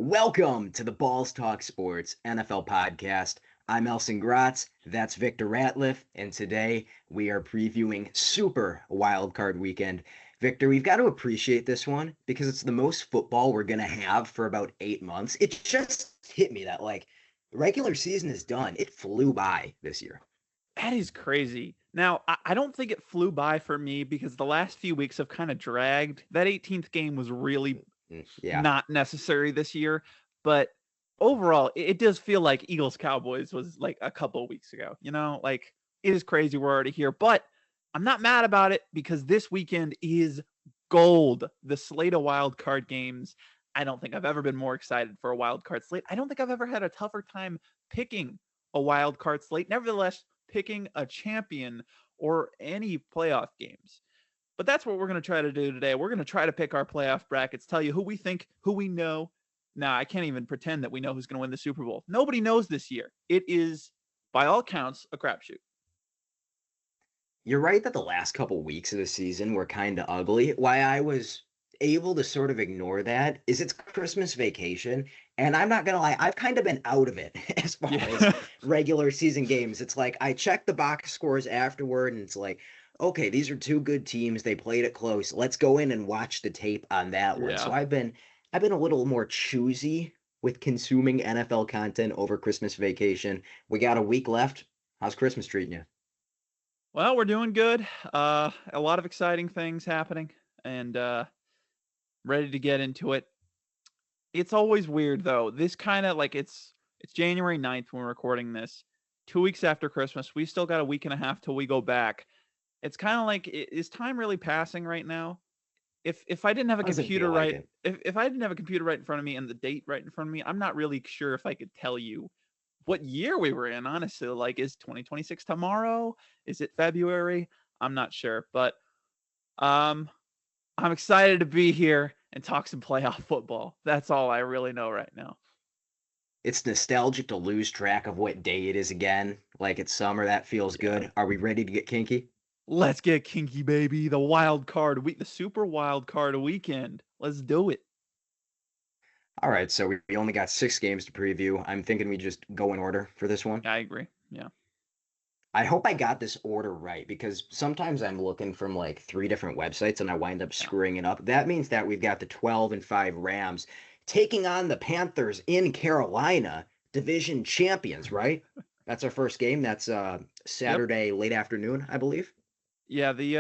Welcome to the Balls Talk Sports NFL podcast. I'm Elson Gratz, that's Victor Ratliff, and today we are previewing Super Wildcard Weekend. Victor, we've got to appreciate this one because it's the most football we're going to have for about 8 months. It just hit me that, regular season is done. It flew by this year. That is crazy. Now, I don't think it flew by for me because the last few weeks have kind of dragged. That 18th game was really Yeah. not necessary this year, but overall, it does feel like Eagles Cowboys was like a couple of weeks ago. Like it is crazy we're already here, but I'm not mad about it because this weekend is gold. The slate of wild card games. I don't think I've ever been more excited for a wild card slate. I don't think I've ever had a tougher time picking a wild card slate. Nevertheless, picking a champion or any playoff games. But that's what we're going to try to do today. We're going to try to pick our playoff brackets, tell you who we think, who we know. Nah, I can't even pretend that we know who's going to win the Super Bowl. Nobody knows this year. It is, by all counts, a crapshoot. You're right that the last couple weeks of the season were kind of ugly. Why I was able to sort of ignore that is it's Christmas vacation, and I'm not gonna lie, I've kind of been out of it as far as regular season games. It's like I check the box scores afterward, and it's like, okay, these are two good teams. They played it close. Let's go in and watch the tape on that one. So Yeah. I've been a little more choosy with consuming NFL content over Christmas vacation. We got a week left. How's Christmas treating you? Well, we're doing good. A lot of exciting things happening, and ready to get into it. It's always weird though. This kind of like it's January 9th when we're recording this. 2 weeks after Christmas, we still got a week and a half till we go back. It's kind of like is time really passing right now? If I didn't have a Doesn't computer feel like right it. if I didn't have a computer right in front of me and the date right in front of me, I'm not really sure if I could tell you what year we were in, honestly. Like, is 2026 tomorrow? Is it February? I'm not sure, but um I'm excited to be here and talk some playoff football. That's all I really know right now. It's nostalgic to lose track of what day it is again. Like it's summer, that feels Yeah. good. Are we ready to get kinky? Let's get kinky, baby. The wild card week, the super wild card weekend. Let's do it. All right, so we only got 6 games to preview. I'm thinking we just go in order for this one. I agree. Yeah. I hope I got this order right because sometimes I'm looking from like 3 different websites and I wind up Yeah. screwing it up. That means that we've got the 12-5 Rams taking on the Panthers in Carolina, division champions, right? That's our first game. That's Yep. Saturday late afternoon, I believe. Yeah, the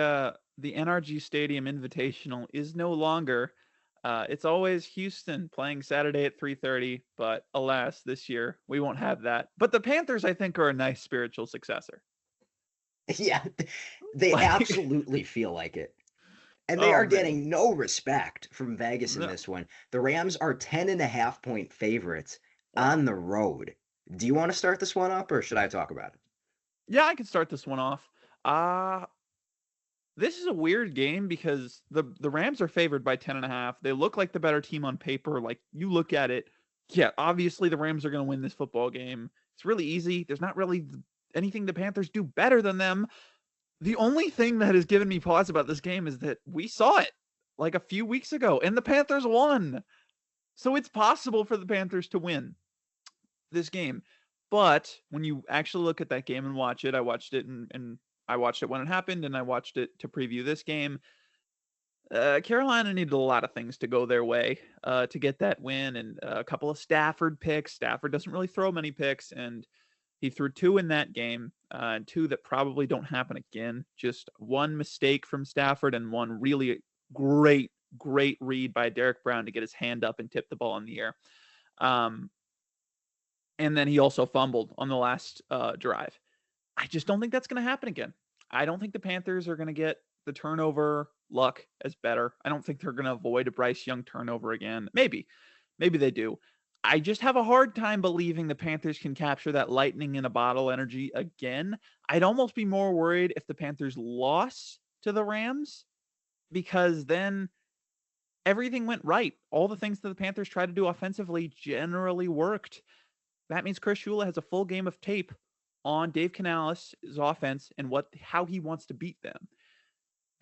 NRG Stadium Invitational is no longer. It's always Houston playing Saturday at 3:30, but alas, this year we won't have that. But the Panthers, I think, are a nice spiritual successor. Yeah, they Like, absolutely feel like it. And they oh are man, getting no respect from Vegas in no. this one. The Rams are 10.5 point favorites Wow. on the road. Do you want to start this one up or should I talk about it? Yeah, I can start this one off. Uh this is a weird game because the Rams are favored by 10.5. They look like the better team on paper. Like you look at it, yeah, obviously the Rams are going to win this football game. It's really easy. There's not really anything the Panthers do better than them. The only thing that has given me pause about this game is that we saw it like a few weeks ago and the Panthers won. So it's possible for the Panthers to win this game. But when you actually look at that game and watch it, I watched it and I watched it when it happened and I watched it to preview this game. Carolina needed a lot of things to go their way to get that win, and a couple of Stafford picks. Stafford doesn't really throw many picks, and he threw two in that game, and two that probably don't happen again. Just one mistake from Stafford and one really great read by Derek Brown to get his hand up and tip the ball in the air. Um, and then he also fumbled on the last drive. I just don't think that's going to happen again. I don't think the Panthers are going to get the turnover luck as better. I don't think they're going to avoid a Bryce Young turnover again. Maybe they do. I just have a hard time believing the Panthers can capture that lightning in a bottle energy again. I'd almost be more worried if the Panthers lost to the Rams because then everything went right. All the things that the Panthers tried to do offensively generally worked. That means Chris Shula has a full game of tape on Dave Canales' offense and how he wants to beat them.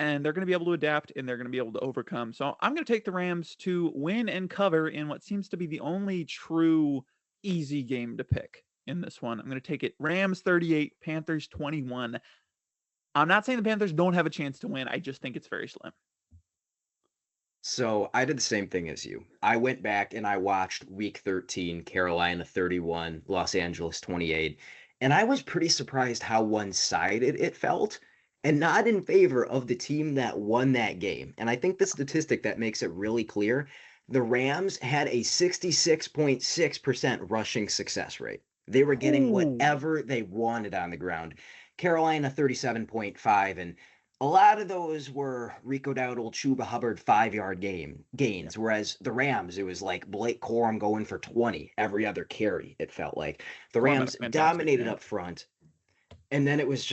and they're going to be able to adapt and they're going to be able to overcome. So I'm going to take the Rams to win and cover in what seems to be the only true easy game to pick in this one. I'm going to take it Rams 38, Panthers 21. I'm not saying the Panthers don't have a chance to win. I just think it's very slim. So I did the same thing as you. I went back and I watched week 13, Carolina 31, Los Angeles 28, and I was pretty surprised how one-sided it felt and not in favor of the team that won that game. And I think the statistic that makes it really clear, the Rams had a 66.6% rushing success rate. They were getting Ooh. whatever they wanted on the ground. Carolina 37.5, and a lot of those were Rico Dowdle, Chuba Hubbard 5 yard gains, Yep. whereas the Rams, it was like Blake Corum going for 20 every other carry. It felt like the Corum had a Rams fantastic dominated game. up front, and then it was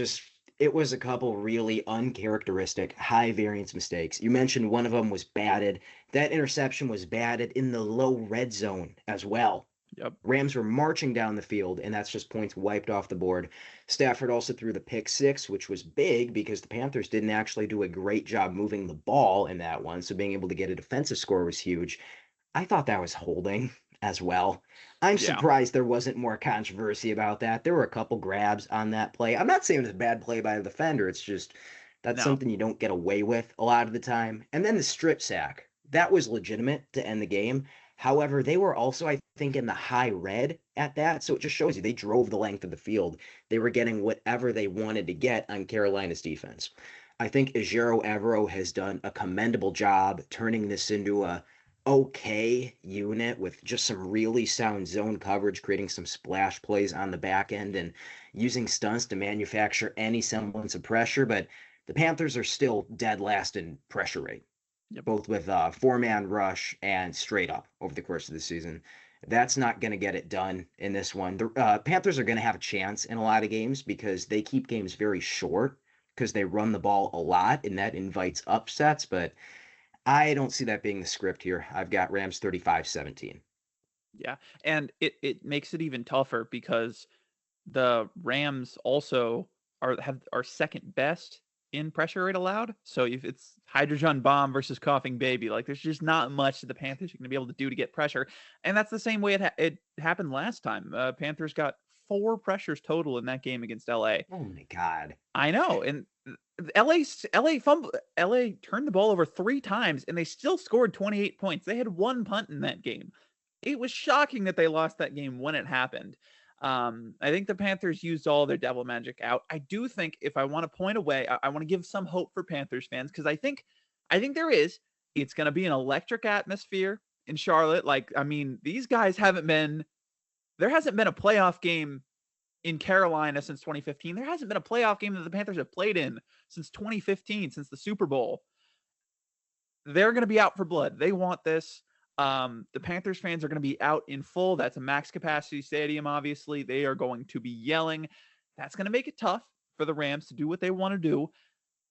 a couple really uncharacteristic high variance mistakes. You mentioned one of them was batted. That interception was batted in the low red zone as well. Yep. Rams were marching down the field, and that's just points wiped off the board. Stafford also threw the pick six, which was big because the Panthers didn't actually do a great job moving the ball in that one. So being able to get a defensive score was huge. I thought that was holding as well. I'm Yeah. surprised there wasn't more controversy about that. There were a couple grabs on that play. I'm not saying it was a bad play by the defender. It's just that's No. something you don't get away with a lot of the time. And then the strip sack. That was legitimate to end the game. However, they were also, I think, in the high red at that. So it just shows you they drove the length of the field. They were getting whatever they wanted to get on Carolina's defense. I think Ejiro Evero has done a commendable job turning this into a okay unit with just some really sound zone coverage, creating some splash plays on the back end and using stunts to manufacture any semblance of pressure. But the Panthers are still dead last in pressure rate, Yep. both with four-man rush and straight up over the course of the season. That's not going to get it done in this one. The Panthers are going to have a chance in a lot of games because they keep games very short because they run the ball a lot, and that invites upsets. But I don't see that being the script here. I've got Rams 35-17. Yeah. And it makes it even tougher because the Rams also are second best in pressure rate allowed. So if it's hydrogen bomb versus coughing baby, like there's just not much that the Panthers are going to be able to do to get pressure, and that's the same way it happened last time. Panthers got 4 pressures total in that game against LA. Oh my God. I know, and LA turned the ball over 3 times, and they still scored 28 points. They had 1 punt in that game. It was shocking that they lost that game when it happened. I think the Panthers used all their devil magic out. I do think if I want to point away, I want to give some hope for Panthers fans because I think there is. It's going to be an electric atmosphere in Charlotte. Like, I mean, these guys haven't been. There hasn't been a playoff game in Carolina since 2015. There hasn't been a playoff game that the Panthers have played in since 2015, since the Super Bowl. They're going to be out for blood. They want this. The Panthers fans are going to be out in full. That's a max capacity stadium, obviously. They are going to be yelling. That's going to make it tough for the Rams to do what they want to do.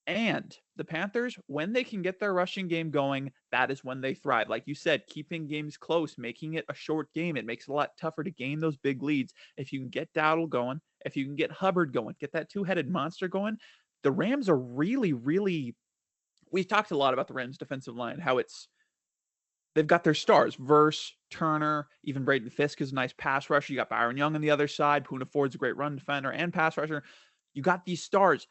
And the Panthers, when they can get their rushing game going, that is when they thrive. Like you said, keeping games close, making it a short game, it makes it a lot tougher to gain those big leads. If you can get Dowdle going, if you can get Hubbard going, get that two-headed monster going, the Rams are really, really. We've talked a lot about the Rams defensive line, how they've got their stars. Verse, Turner, even Braden Fisk is a nice pass rusher. You got Byron Young on the other side. Poona Ford's a great run defender and pass rusher. You got these stars.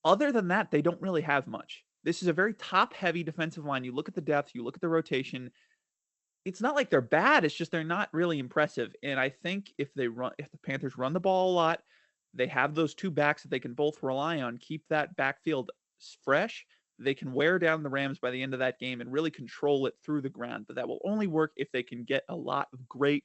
Other than that, they don't really have much. This is a very top-heavy defensive line. You look at the depth, you look at the rotation. It's not like they're bad. It's just they're not really impressive. And I think if the Panthers run the ball a lot, they have those two backs that they can both rely on, keep that backfield fresh. They can wear down the Rams by the end of that game and really control it through the ground. But that will only work if they can get a lot of great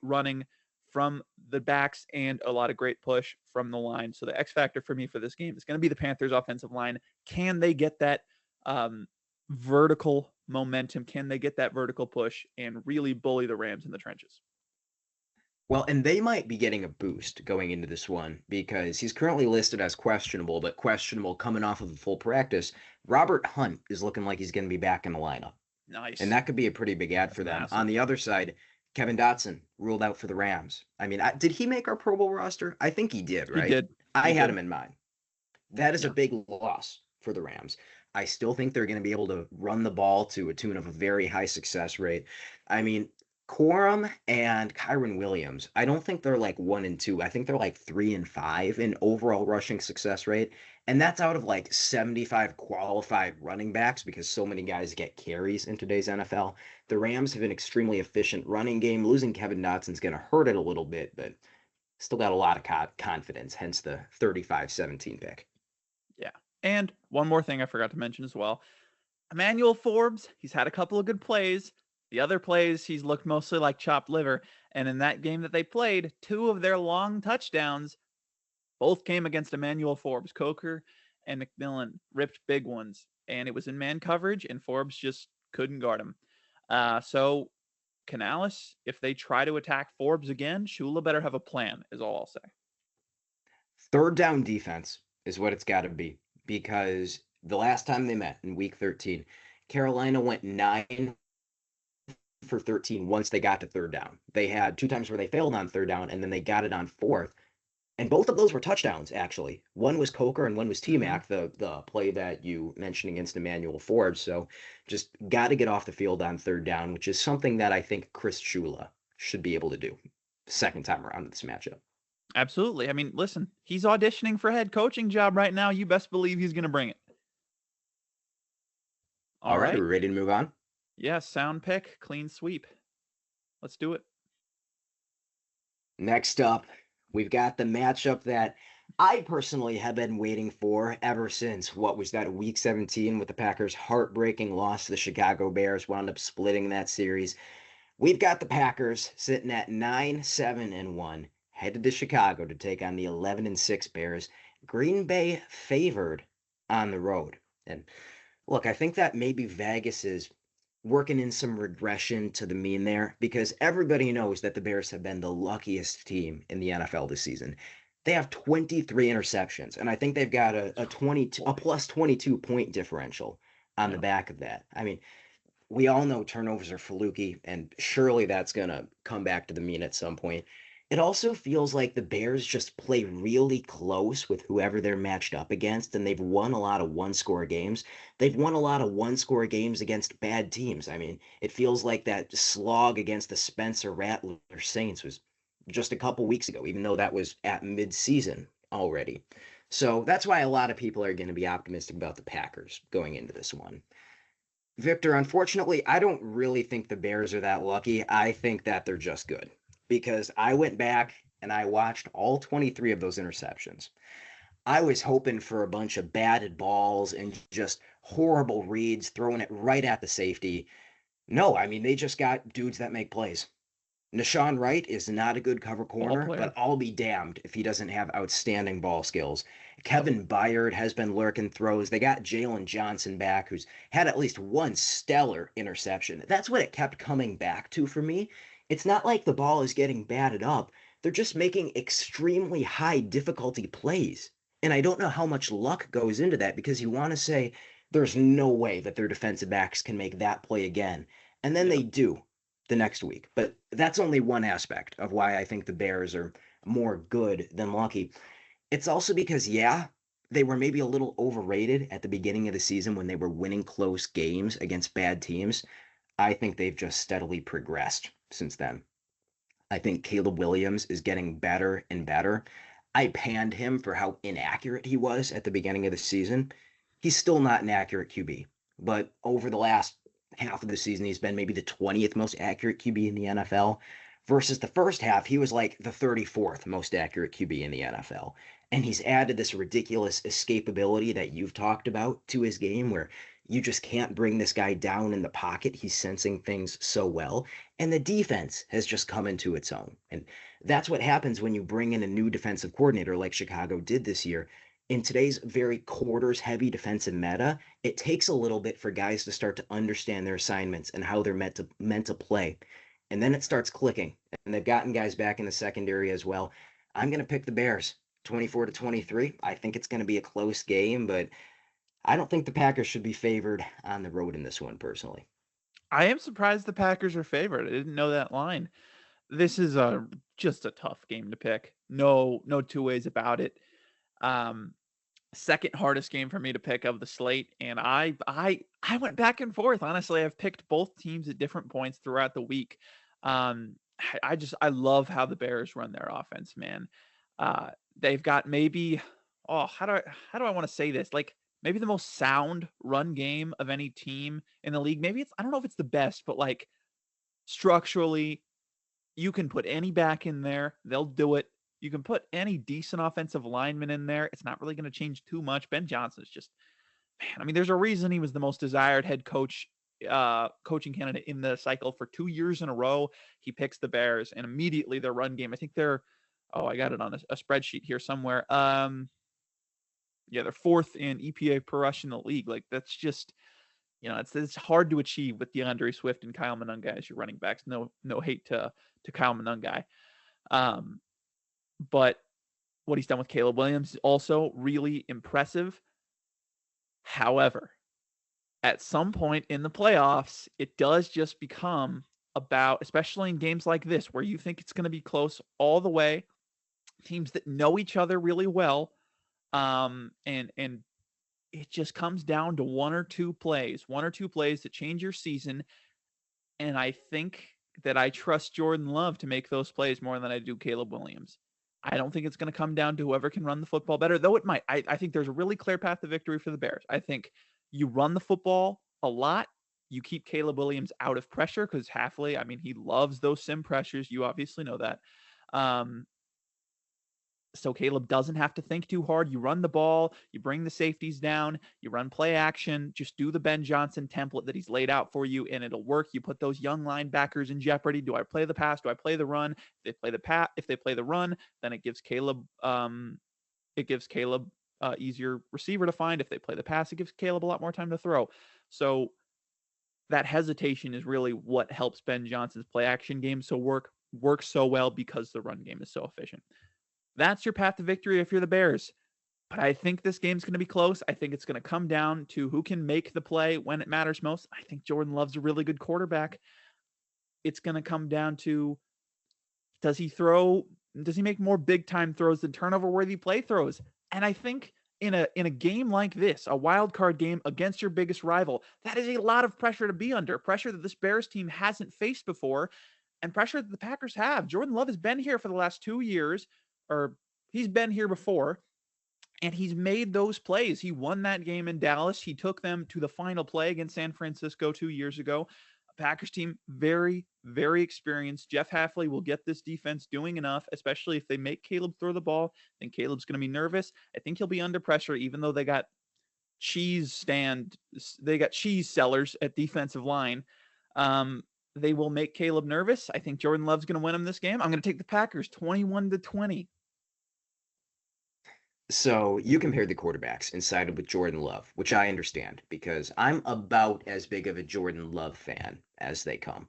running from the backs and a lot of great push from the line. So the X factor for me for this game is going to be the Panthers offensive line. Can they get that vertical momentum? Can they get that vertical push and really bully the Rams in the trenches? Well, and they might be getting a boost going into this one because he's currently listed as questionable, but questionable coming off of a full practice. Robert Hunt is looking like he's going to be back in the lineup. And Nice. that could be a pretty big ad That's for them. On massive. the other side, Kevin Dotson ruled out for the Rams. I mean, did he make our Pro Bowl roster? I think he did, He right? did. I He had did. him in mind. That is a Yeah. big loss for the Rams. I still think they're going to be able to run the ball to a tune of a very high success rate. I mean, Corum and Kyron Williams, I don't think they're like 1 and 2. I think they're like 3 and 5 in overall rushing success rate. And that's out of like 75 qualified running backs because so many guys get carries in today's NFL. The Rams have an extremely efficient running game. Losing Kevin Dotson's going to hurt it a little bit, but still got a lot of confidence, hence the 35-17 pick. Yeah. And one more thing I forgot to mention as well. Emmanuel Forbes, he's had a couple of good plays. The other plays, he's looked mostly like chopped liver. And in that game that they played, 2 of their long touchdowns both came against Emmanuel Forbes. Coker and McMillan ripped big ones. And it was in man coverage, and Forbes just couldn't guard him. So Canales, if they try to attack Forbes again, Shula better have a plan, is all I'll say. Third down defense is what it's got to be because the last time they met in week 13, Carolina went 9 for 13 once they got to third down. They had 2 times where they failed on third down and then they got it on fourth. And both of those were touchdowns, actually. One was Coker and one was T-Mac, the play that you mentioned against Emmanuel Forbes. So just got to get off the field on third down, which is something that I think Chris Shula should be able to do second time around in this matchup. Absolutely. I mean, listen, he's auditioning for a head coaching job right now. You best believe he's going to bring it. All right, are we ready to move on? Yeah, sound pick, clean sweep. Let's do it. Next up, we've got the matchup that I personally have been waiting for ever since what was that week 17 with the Packers' heartbreaking loss to the Chicago Bears, wound up splitting that series. We've got the Packers sitting at 9-7-1, headed to Chicago to take on the 11-6 Bears. Green Bay favored on the road. And look, I think that maybe Vegas is working in some regression to the mean there because everybody knows that the Bears have been the luckiest team in the NFL this season. They have 23 interceptions, and I think they've got a plus 22 point differential on the back of that. I mean, we all know turnovers are fluky, and surely that's going to come back to the mean at some point. It also feels like the Bears just play really close with whoever they're matched up against, and they've won a lot of one-score games. They've won a lot of one-score games against bad teams. I mean, it feels like that slog against the Spencer Rattler Saints was just a couple weeks ago, even though that was at mid-season already. So that's why a lot of people are going to be optimistic about the Packers going into this one. Victor, unfortunately, I don't really think the Bears are that lucky. I think that they're just good because I went back and I watched all 23 of those interceptions. I was hoping for a bunch of batted balls and just horrible reads, throwing it right at the safety. No, I mean, they just got dudes that make plays. Nashawn Wright is not a good cover corner, but I'll be damned if he doesn't have outstanding ball skills. Kevin Byard has been lurking throws. They got Jalen Johnson back, who's had at least one stellar interception. That's what it kept coming back to for me. It's not like the ball is getting batted up. They're just making extremely high difficulty plays. And I don't know how much luck goes into that because you want to say there's no way that their defensive backs can make that play again. And then they do the next week. But that's only one aspect of why I think the Bears are more good than lucky. It's also because, yeah, they were maybe a little overrated at the beginning of the season when they were winning close games against bad teams. I think they've just steadily progressed since then. I think Caleb Williams is getting better and better. I panned him for how inaccurate he was at the beginning of the season. He's still not an accurate QB, but over the last half of the season, he's been maybe the 20th most accurate QB in the NFL. Versus the first half, he was like the 34th most accurate QB in the NFL. And he's added this ridiculous escapability that you've talked about to his game where you just can't bring this guy down in the pocket. He's sensing things so well. And the defense has just come into its own. And that's what happens when you bring in a new defensive coordinator like Chicago did this year. In today's very quarters heavy defensive meta, it takes a little bit for guys to start to understand their assignments and how they're meant to play. And then it starts clicking. And they've gotten guys back in the secondary as well. I'm going to pick the Bears 24-23. I think it's going to be a close game, but I don't think the Packers should be favored on the road in this one personally. I am surprised the Packers are favored. I didn't know that line. This is just a tough game to pick. No two ways about it. Um, second hardest game for me to pick of the slate, and I went back and forth. Honestly, I've picked both teams at different points throughout the week. I love how the Bears run their offense, man. They've got maybe how do I want to say this? Like maybe the most sound run game of any team in the league. Maybe it's I don't know if it's the best, but like structurally, you can put any back in there, they'll do it. You can put any decent offensive lineman in there. It's not really going to change too much. Ben Johnson is just, man, I mean, there's a reason he was the most desired head coach, coaching candidate in the cycle for 2 years in a row. He picks the Bears, and immediately their run game, I think I got it on a spreadsheet here somewhere. Yeah, they're fourth in EPA per rush in the league. Like, that's just, it's hard to achieve with DeAndre Swift and Kyle Monunga as your running backs. No hate to Kyle Monunga. But what he's done with Caleb Williams is also really impressive. However, at some point in the playoffs, it does just become about, especially in games like this, where you think it's going to be close all the way, teams that know each other really well, and it just comes down to one or two plays that change your season. And I think that I trust Jordan Love to make those plays more than I do Caleb Williams. I don't think it's going to come down to whoever can run the football better, though it might. I think there's a really clear path to victory for the Bears. I think you run the football a lot. You keep Caleb Williams out of pressure because Hafley, I mean, he loves those sim pressures. You obviously know that. So Caleb doesn't have to think too hard. You run the ball, you bring the safeties down, you run play action, just do the Ben Johnson template that he's laid out for you, and it'll work. You put those young linebackers in jeopardy. Do I play the pass? Do I play the run? If they play the run, then it gives Caleb easier receiver to find. If they play the pass, it gives Caleb a lot more time to throw. So that hesitation is really what helps Ben Johnson's play action game work so well because the run game is so efficient. That's your path to victory if you're the Bears. But I think this game's going to be close. I think it's going to come down to who can make the play when it matters most. I think Jordan Love's a really good quarterback. It's going to come down to, does he make more big time throws than turnover worthy play throws? And I think in a game like this, a wild card game against your biggest rival, that is a lot of pressure to be under, pressure that this Bears team hasn't faced before, and pressure that the Packers have. Jordan Love has been here for the last 2 years, or he's been here before, and he's made those plays. He won that game in Dallas. He took them to the final play against San Francisco 2 years ago. A Packers team, very, very experienced. Jeff Hafley will get this defense doing enough, especially if they make Caleb throw the ball. I think Caleb's going to be nervous. I think he'll be under pressure, even though they got cheese sellers at defensive line. They will make Caleb nervous. I think Jordan Love's going to win him this game. I'm going to take the Packers 21-20. So you compared the quarterbacks and sided with Jordan Love, which I understand because I'm about as big of a Jordan Love fan as they come.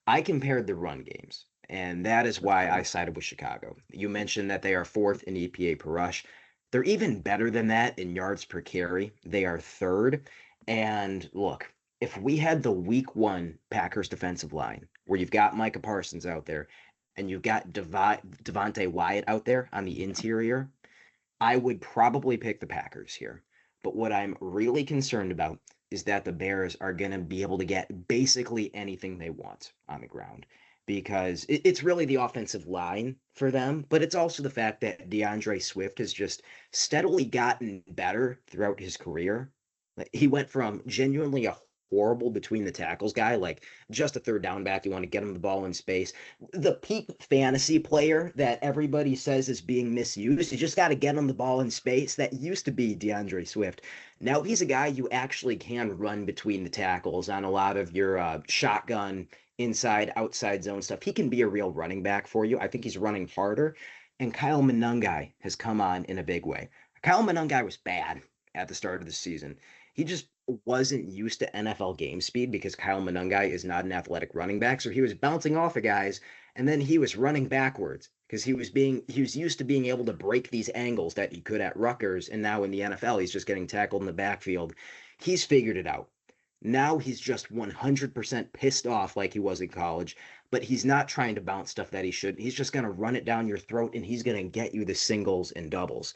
I compared the run games, and that is why I sided with Chicago. You mentioned that they are fourth in EPA per rush. They're even better than that in yards per carry. They are third. And look, if we had the week one Packers defensive line, where you've got Micah Parsons out there and you've got Devontae Wyatt out there on the interior, I would probably pick the Packers here. But what I'm really concerned about is that the Bears are going to be able to get basically anything they want on the ground because it's really the offensive line for them, but it's also the fact that DeAndre Swift has just steadily gotten better throughout his career. Like, he went from genuinely a horrible between the tackles guy, like just a third down back. You want to get him the ball in space. The peak fantasy player that everybody says is being misused. You just got to get him the ball in space. That used to be DeAndre Swift. Now he's a guy you actually can run between the tackles on a lot of your shotgun, inside, outside zone stuff. He can be a real running back for you. I think he's running harder. And Kyle Monunga has come on in a big way. Kyle Monunga was bad at the start of the season. He just wasn't used to NFL game speed because Kyle Monunga is not an athletic running back. So he was bouncing off of guys and then he was running backwards because he was used to being able to break these angles that he could at Rutgers. And now in the NFL, he's just getting tackled in the backfield. He's figured it out. Now he's just 100% pissed off like he was in college, but he's not trying to bounce stuff that he should. He's just going to run it down your throat and he's going to get you the singles and doubles.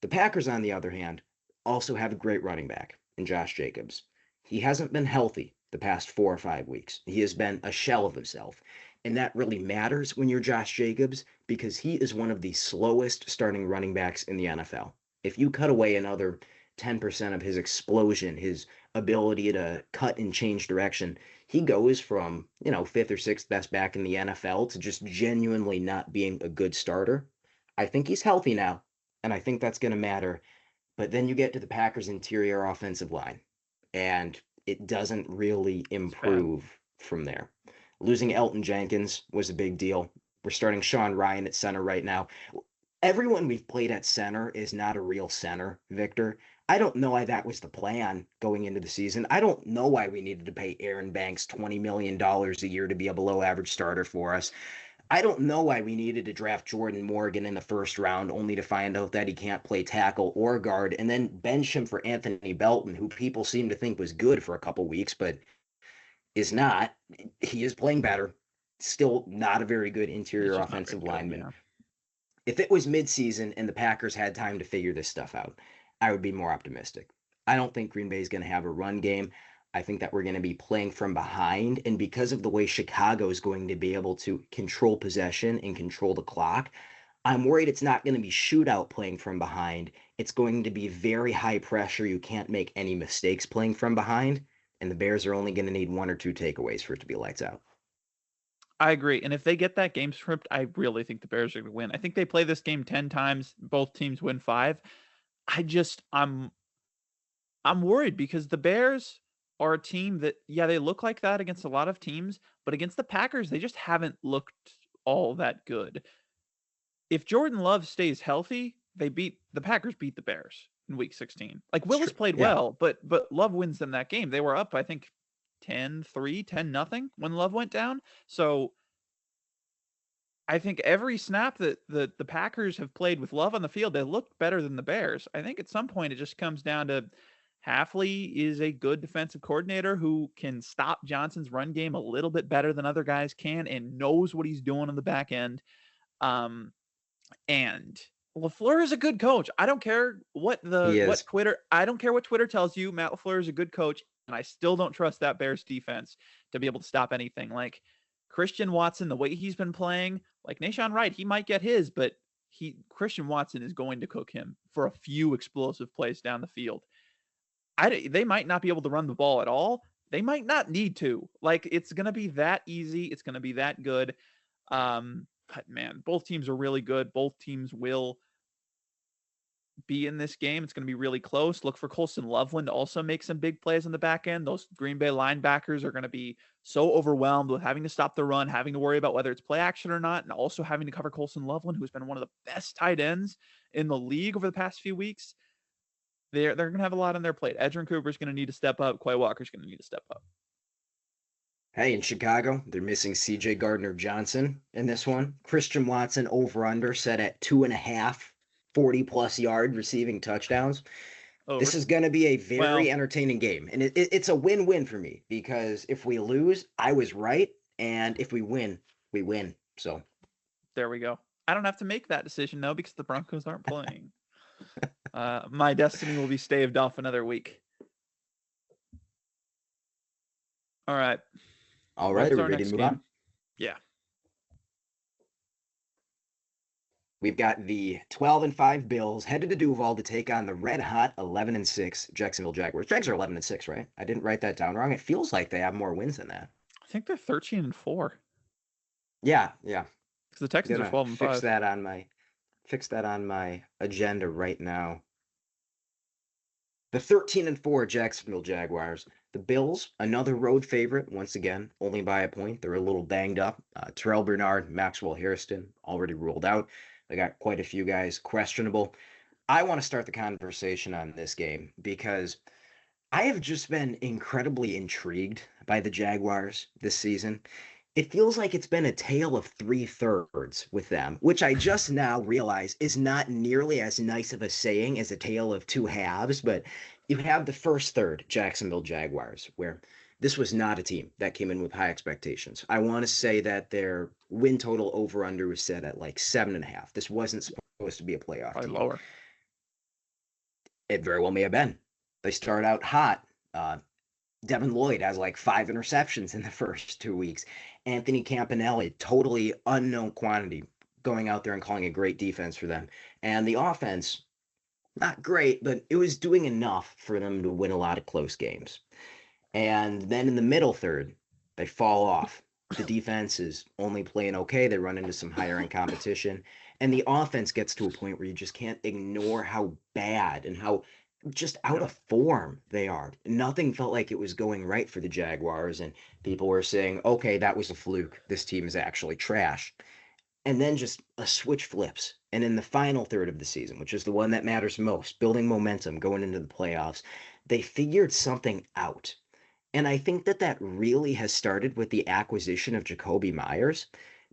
The Packers, on the other hand, also have a great running back in Josh Jacobs. He hasn't been healthy the past 4 or 5 weeks. He has been a shell of himself. And that really matters when you're Josh Jacobs because he is one of the slowest starting running backs in the NFL. If you cut away another 10% of his explosion, his ability to cut and change direction, he goes from, fifth or sixth best back in the NFL to just genuinely not being a good starter. I think he's healthy now, and I think that's going to matter. But then you get to the Packers' interior offensive line, and it doesn't really It's bad. improve from there. Losing Elton Jenkins was a big deal. We're starting Sean Ryan at center right now. Everyone we've played at center is not a real center, Victor. I don't know why that was the plan going into the season. I don't know why we needed to pay Aaron Banks $20 million a year to be a below average starter for us. I don't know why we needed to draft Jordan Morgan in the first round only to find out that he can't play tackle or guard and then bench him for Anthony Belton, who people seem to think was good for a couple weeks, but is not. He is playing better. Still not a very good He's interior just not very offensive good. lineman. Yeah. If it was midseason and the Packers had time to figure this stuff out, I would be more optimistic. I don't think Green Bay is going to have a run game. I think that we're going to be playing from behind. And because of the way Chicago is going to be able to control possession and control the clock, I'm worried it's not going to be shootout playing from behind. It's going to be very high pressure. You can't make any mistakes playing from behind. And the Bears are only going to need one or two takeaways for it to be lights out. I agree. And if they get that game script, I really think the Bears are going to win. I think they play this game 10 times, both teams win 5. I just I'm worried because the Bears are a team that they look like that against a lot of teams, but against the Packers, they just haven't looked all that good. If Jordan Love stays healthy, the Packers beat the Bears in week 16. Like It's Willis true. played Yeah. well, but Love wins them that game. They were up, I think 10-3, 10-0 when Love went down. So I think every snap that the Packers have played with Love on the field, they looked better than the Bears. I think at some point it just comes down to Hafley is a good defensive coordinator who can stop Johnson's run game a little bit better than other guys can and knows what he's doing on the back end. Um, and LaFleur is a good coach. I don't care He what is. Twitter I don't care what Twitter tells you. Matt LaFleur is a good coach, and I still don't trust that Bears defense to be able to stop anything. Like Christian Watson, the way he's been playing, like Nashawn Wright, he might get his, but Christian Watson is going to cook him for a few explosive plays down the field. They might not be able to run the ball at all. They might not need to. Like it's going to be that easy. It's going to be that good. But man, both teams are really good. Both teams will be in this game. It's going to be really close. Look for Colson Loveland to also make some big plays on the back end. Those Green Bay linebackers are going to be so overwhelmed with having to stop the run, having to worry about whether it's play action or not, and also having to cover Colson Loveland, who's been one of the best tight ends in the league over the past few weeks. They're going to have a lot on their plate. Edgerrin Cooper's going to need to step up. Quay Walker's going to need to step up. Hey, in Chicago, they're missing CJ Gardner Johnson in this one. Christian Watson over under set at 2.5 40+ yard receiving touchdowns. This Over. is going to be a Well, very entertaining game. And it's a win win for me because if we lose, I was right. And if we win, we win. So there we go. I don't have to make that decision though because the Broncos aren't playing. My destiny will be staved off another week. All right. all right, are What's we our ready to next move game? on? Yeah. We've got the 12-5 Bills headed to Duval to take on the red hot 11-6 Jacksonville Jaguars. Jags are 11-6, right? I didn't write that down wrong. It feels like they have more wins than that. I think they're 13-4 Yeah, yeah. because the Texans are Gonna 12-5. fix that on my agenda right now. The 13-4 Jacksonville Jaguars. The Bills, another road favorite, once again, only by a point. They're a little banged up. Terrell Bernard, Maxwell Hairston, already ruled out. They got quite a few guys questionable. I want to start the conversation on this game because I have just been incredibly intrigued by the Jaguars this season. It feels like it's been a tale of three thirds with them, which I just now realize is not nearly as nice of a saying as a tale of two halves. But you have the first third, Jacksonville Jaguars, where this was not a team that came in with high expectations. I want to say that their win total over under was set at like 7.5. This wasn't supposed to be a playoff Probably team. lower. It very well may have been. They start out hot. Devin Lloyd has like 5 interceptions in the first 2 weeks. Anthony Campanelli, totally unknown quantity, going out there and calling a great defense for them. And the offense, not great, but it was doing enough for them to win a lot of close games. And then in the middle third, they fall off. The defense is only playing okay. They run into some higher end competition. And the offense gets to a point where you just can't ignore how bad and how just out Yeah. of form they are. Nothing felt like it was going right for the Jaguars. And people were saying, okay, that was a fluke. This team is actually trash. And then just a switch flips. And in the final third of the season, which is the one that matters most, building momentum going into the playoffs, they figured something out. And I think that that really has started with the acquisition of Jacoby Myers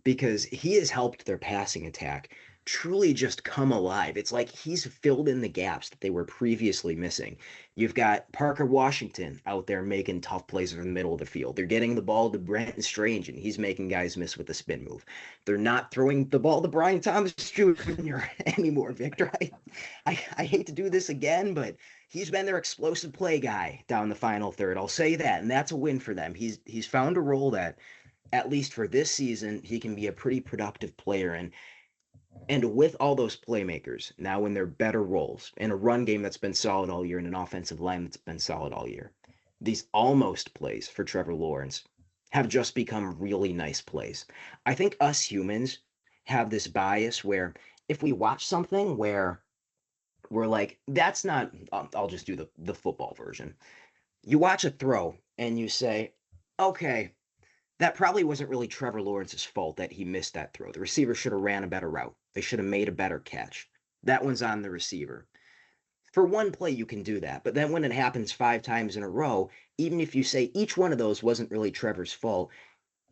because he has helped their passing attack truly just come alive. It's like he's filled in the gaps that they were previously missing. You've got Parker Washington out there making tough plays in the middle of the field. They're getting the ball to Brenton Strange, and he's making guys miss with the spin move. They're not throwing the ball to Brian Thomas Jr. anymore, Victor. I hate to do this again, but he's been their explosive play guy down the final third. I'll say that, and that's a win for them. He's found a role that, at least for this season, he can be a pretty productive player. And with all those playmakers now in their better roles, in a run game that's been solid all year, and an offensive line that's been solid all year, these almost plays for Trevor Lawrence have just become really nice plays. I think us humans have this bias where if we watch something where we're like, that's not, I'll just do the football version. You watch a throw and you say, okay, that probably wasn't really Trevor Lawrence's fault that he missed that throw. The receiver should have ran a better route. They should have made a better catch. That one's on the receiver. For one play, you can do that. But then when it happens 5 times in a row, even if you say each one of those wasn't really Trevor's fault,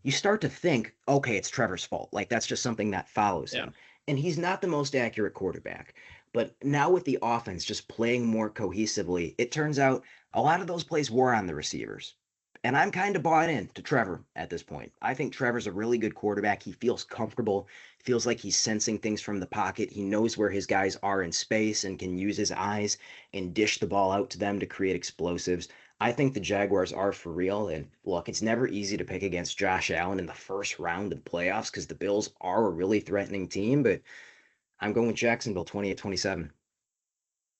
you start to think, okay, it's Trevor's fault. Like that's just something that follows Yeah. him. And he's not the most accurate quarterback. But now with the offense just playing more cohesively, it turns out a lot of those plays were on the receivers. And I'm kind of bought in to Trevor at this point. I think Trevor's a really good quarterback. He feels comfortable, feels like he's sensing things from the pocket. He knows where his guys are in space and can use his eyes and dish the ball out to them to create explosives. I think the Jaguars are for real. And look, it's never easy to pick against Josh Allen in the first round of the playoffs because the Bills are a really threatening team, but I'm going with Jacksonville 28-27.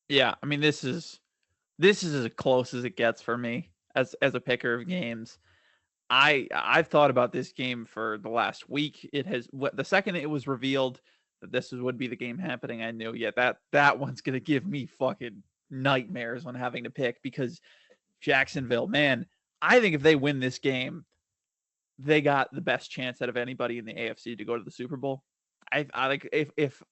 Yeah. I mean, this is as close as it gets for me as a picker of games. I've thought about this game for the last week. It has the second it was revealed that would be the game happening, I knew, yeah, that one's gonna give me fucking nightmares on having to pick because Jacksonville, man, I think if they win this game, they got the best chance out of anybody in the AFC to go to the Super Bowl. I like if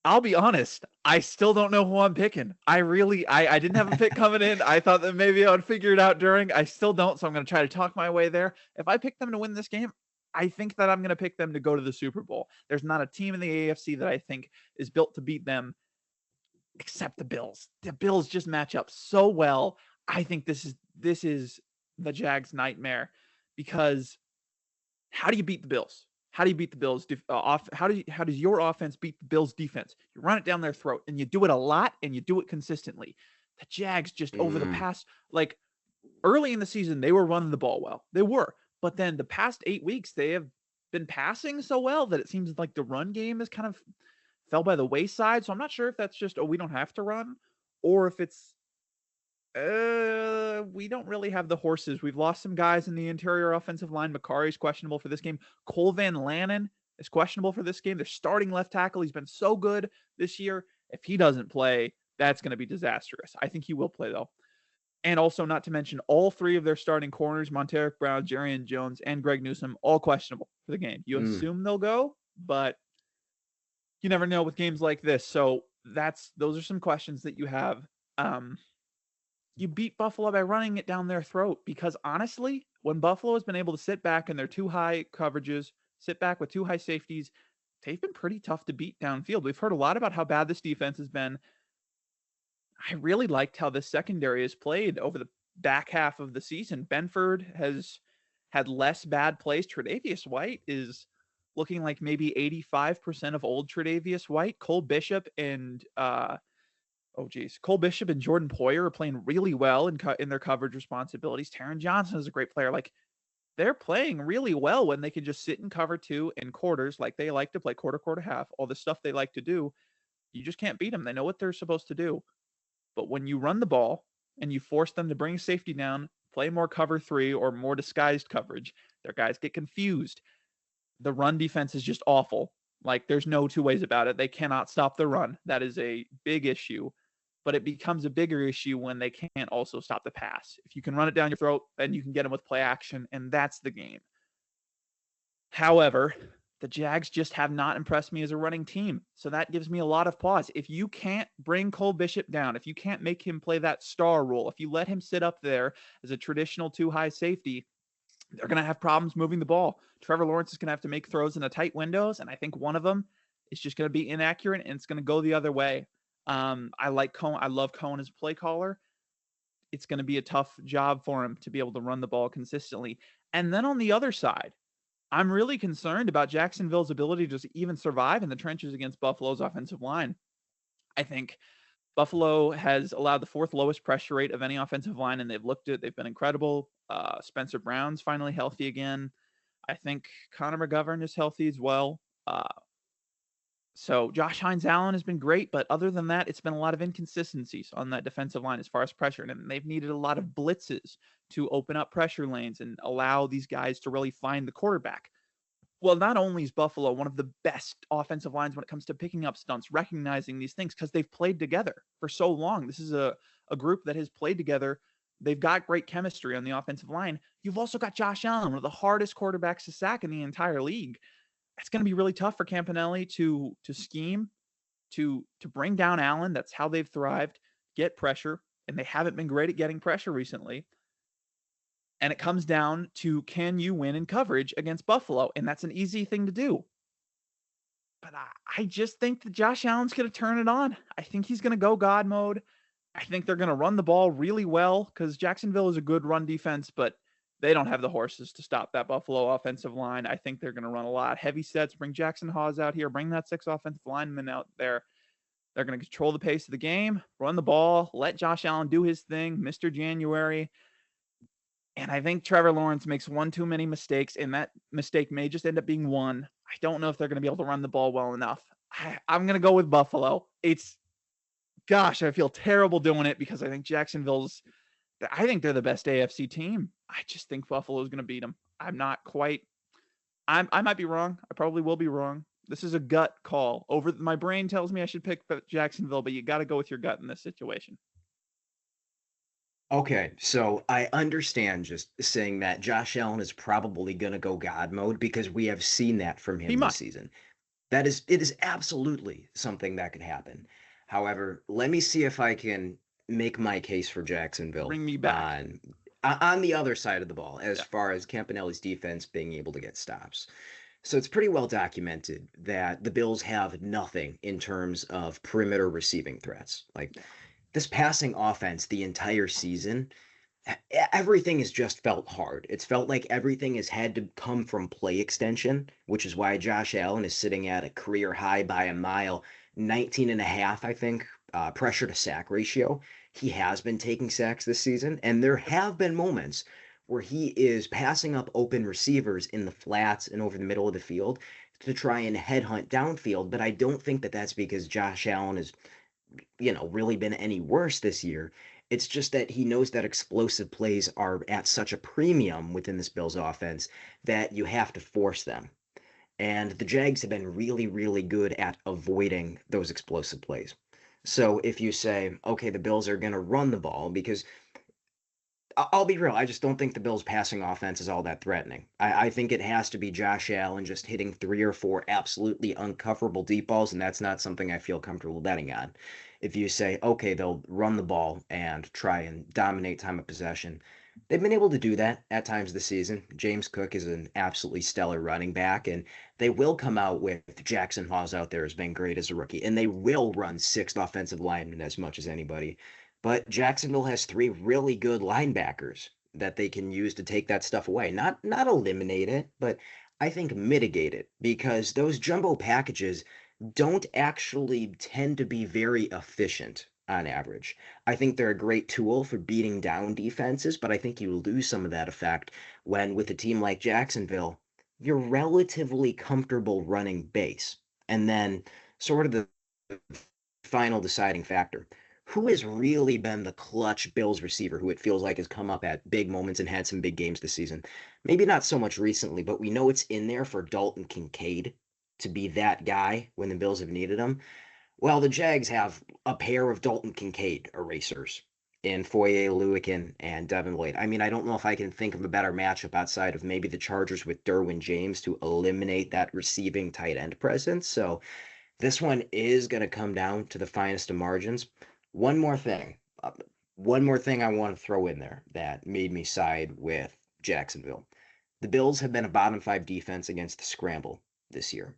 I'll be honest, I still don't know who I'm picking. I didn't have a pick coming in. I thought that maybe I would figure it out during. I still don't, so I'm going to try to talk my way there. If I pick them to win this game, I think that I'm going to pick them to go to the Super Bowl. There's not a team in the AFC that I think is built to beat them except the Bills. The Bills just match up so well. I think this is the Jags' nightmare because how do you beat the Bills? How do you beat the Bills off? How does your offense beat the Bills defense? You run it down their throat, and you do it a lot, and you do it consistently. The Jags just over the Mm, past, like early in the season, they were running the ball well. They were, but then the past 8 weeks, they have been passing so well that it seems like the run game has kind of fell by the wayside. So I'm not sure if that's just we don't have to run, or if it's we don't really have the horses. We've lost some guys in the interior offensive line. Macari's questionable for this game. Cole Van Lannon is questionable for this game. They're starting left tackle. He's been so good this year. If he doesn't play, that's going to be disastrous. I think he will play though. And also, not to mention, all three of their starting corners, Monteric Brown, Jarian Jones, and Greg Newsome, all questionable for the game. You mm. assume they'll go, but you never know with games like this. So those are some questions that you have. Um, you beat Buffalo by running it down their throat because honestly, when Buffalo has been able to sit back in their two high coverages, sit back with two high safeties, they've been pretty tough to beat downfield. We've heard a lot about how bad this defense has been. I really liked how the secondary has played over the back half of the season. Benford has had less bad plays. Tre'Davious White is looking like maybe 85% of old Tre'Davious White. Cole Bishop and Oh, geez. Cole Bishop and Jordan Poyer are playing really well in their coverage responsibilities. Taron Johnson is a great player. Like, they're playing really well when they can just sit and cover two in quarters like they like to play, quarter, quarter, half, all the stuff they like to do. You just can't beat them. They know what they're supposed to do. But when you run the ball and you force them to bring safety down, play more cover three or more disguised coverage, their guys get confused. The run defense is just awful. Like, there's no two ways about it. They cannot stop the run. That is a big issue. But it becomes a bigger issue when they can't also stop the pass. If you can run it down your throat, then you can get them with play action, and that's the game. However, the Jags just have not impressed me as a running team. So that gives me a lot of pause. If you can't bring Cole Bishop down, if you can't make him play that star role, if you let him sit up there as a traditional two high safety, they're going to have problems moving the ball. Trevor Lawrence is going to have to make throws in the tight windows, and I think one of them is just going to be inaccurate, and it's going to go the other way. I like Cohen. I love Cohen as a play caller. It's going to be a tough job for him to be able to run the ball consistently. And then on the other side, I'm really concerned about Jacksonville's ability to even survive in the trenches against Buffalo's offensive line. I think Buffalo has allowed the fourth lowest pressure rate of any offensive line, and they've been incredible. Spencer Brown's finally healthy again. I think Connor McGovern is healthy as well. So Josh Hines-Allen has been great, but other than that, it's been a lot of inconsistencies on that defensive line as far as pressure, and they've needed a lot of blitzes to open up pressure lanes and allow these guys to really find the quarterback. Well, not only is Buffalo one of the best offensive lines when it comes to picking up stunts, recognizing these things, because they've played together for so long. This is a group that has played together. They've got great chemistry on the offensive line. You've also got Josh Allen, one of the hardest quarterbacks to sack in the entire league. It's going to be really tough for Campanelli to scheme, to bring down Allen. That's how they've thrived, get pressure, and they haven't been great at getting pressure recently. And it comes down to, can you win in coverage against Buffalo? And that's an easy thing to do. But I just think that Josh Allen's going to turn it on. I think he's going to go God mode. I think they're going to run the ball really well because Jacksonville is a good run defense, but they don't have the horses to stop that Buffalo offensive line. I think they're going to run a lot. Heavy sets, bring Jackson Hawes out here, bring that 6 offensive lineman out there. They're going to control the pace of the game, run the ball, let Josh Allen do his thing, Mr. January. And I think Trevor Lawrence makes one too many mistakes, and that mistake may just end up being one. I don't know if they're going to be able to run the ball well enough. I'm going to go with Buffalo. Gosh, I feel terrible doing it because I think I think they're the best AFC team. I just think Buffalo is going to beat them. I might be wrong. I probably will be wrong. This is a gut call. My brain tells me I should pick Jacksonville, but you got to go with your gut in this situation. Okay, so I understand just saying that Josh Allen is probably going to go God mode because we have seen that from He him this might season. It is absolutely something that could happen. However, let me see if I can make my case for Jacksonville bring me back. on the other side of the ball as Yeah. far as Campanelli's defense being able to get stops. So it's pretty well documented that the Bills have nothing in terms of perimeter receiving threats. Like this passing offense the entire season, everything has just felt hard. It's felt like everything has had to come from play extension, which is why Josh Allen is sitting at a career high by a mile, 19 and a half, I think, pressure to sack ratio. He has been taking sacks this season, and there have been moments where he is passing up open receivers in the flats and over the middle of the field to try and headhunt downfield. But I don't think that that's because Josh Allen is really been any worse this year. It's just that he knows that explosive plays are at such a premium within this Bills offense that you have to force them. And the Jags have been really, really good at avoiding those explosive plays. So if you say, okay, the Bills are going to run the ball, because I'll be real, I just don't think the Bills' passing offense is all that threatening. I think it has to be Josh Allen just hitting 3 or 4 absolutely uncoverable deep balls, and that's not something I feel comfortable betting on. If you say, okay, they'll run the ball and try and dominate time of possession, they've been able to do that at times this season. James Cook is an absolutely stellar running back, and they will come out with Jackson Hawes out there as being great as a rookie, and they will run 6 offensive linemen as much as anybody. But Jacksonville has 3 really good linebackers that they can use to take that stuff away. Not eliminate it, but I think mitigate it because those jumbo packages don't actually tend to be very efficient on average. I think they're a great tool for beating down defenses, but I think you lose some of that effect when, with a team like Jacksonville, you're relatively comfortable running base. And then, sort of the final deciding factor. Who has really been the clutch Bills receiver who it feels like has come up at big moments and had some big games this season? Maybe not so much recently, but we know it's in there for Dalton Kincaid to be that guy when the Bills have needed him. Well, the Jags have a pair of Dalton Kincaid erasers in Foye Oluokun and Devin Lloyd. I mean, I don't know if I can think of a better matchup outside of maybe the Chargers with Derwin James to eliminate that receiving tight end presence. So this one is going to come down to the finest of margins. One more thing. uh, One more thing I want to throw in there that made me side with Jacksonville. The Bills have been a bottom five defense against the scramble this year.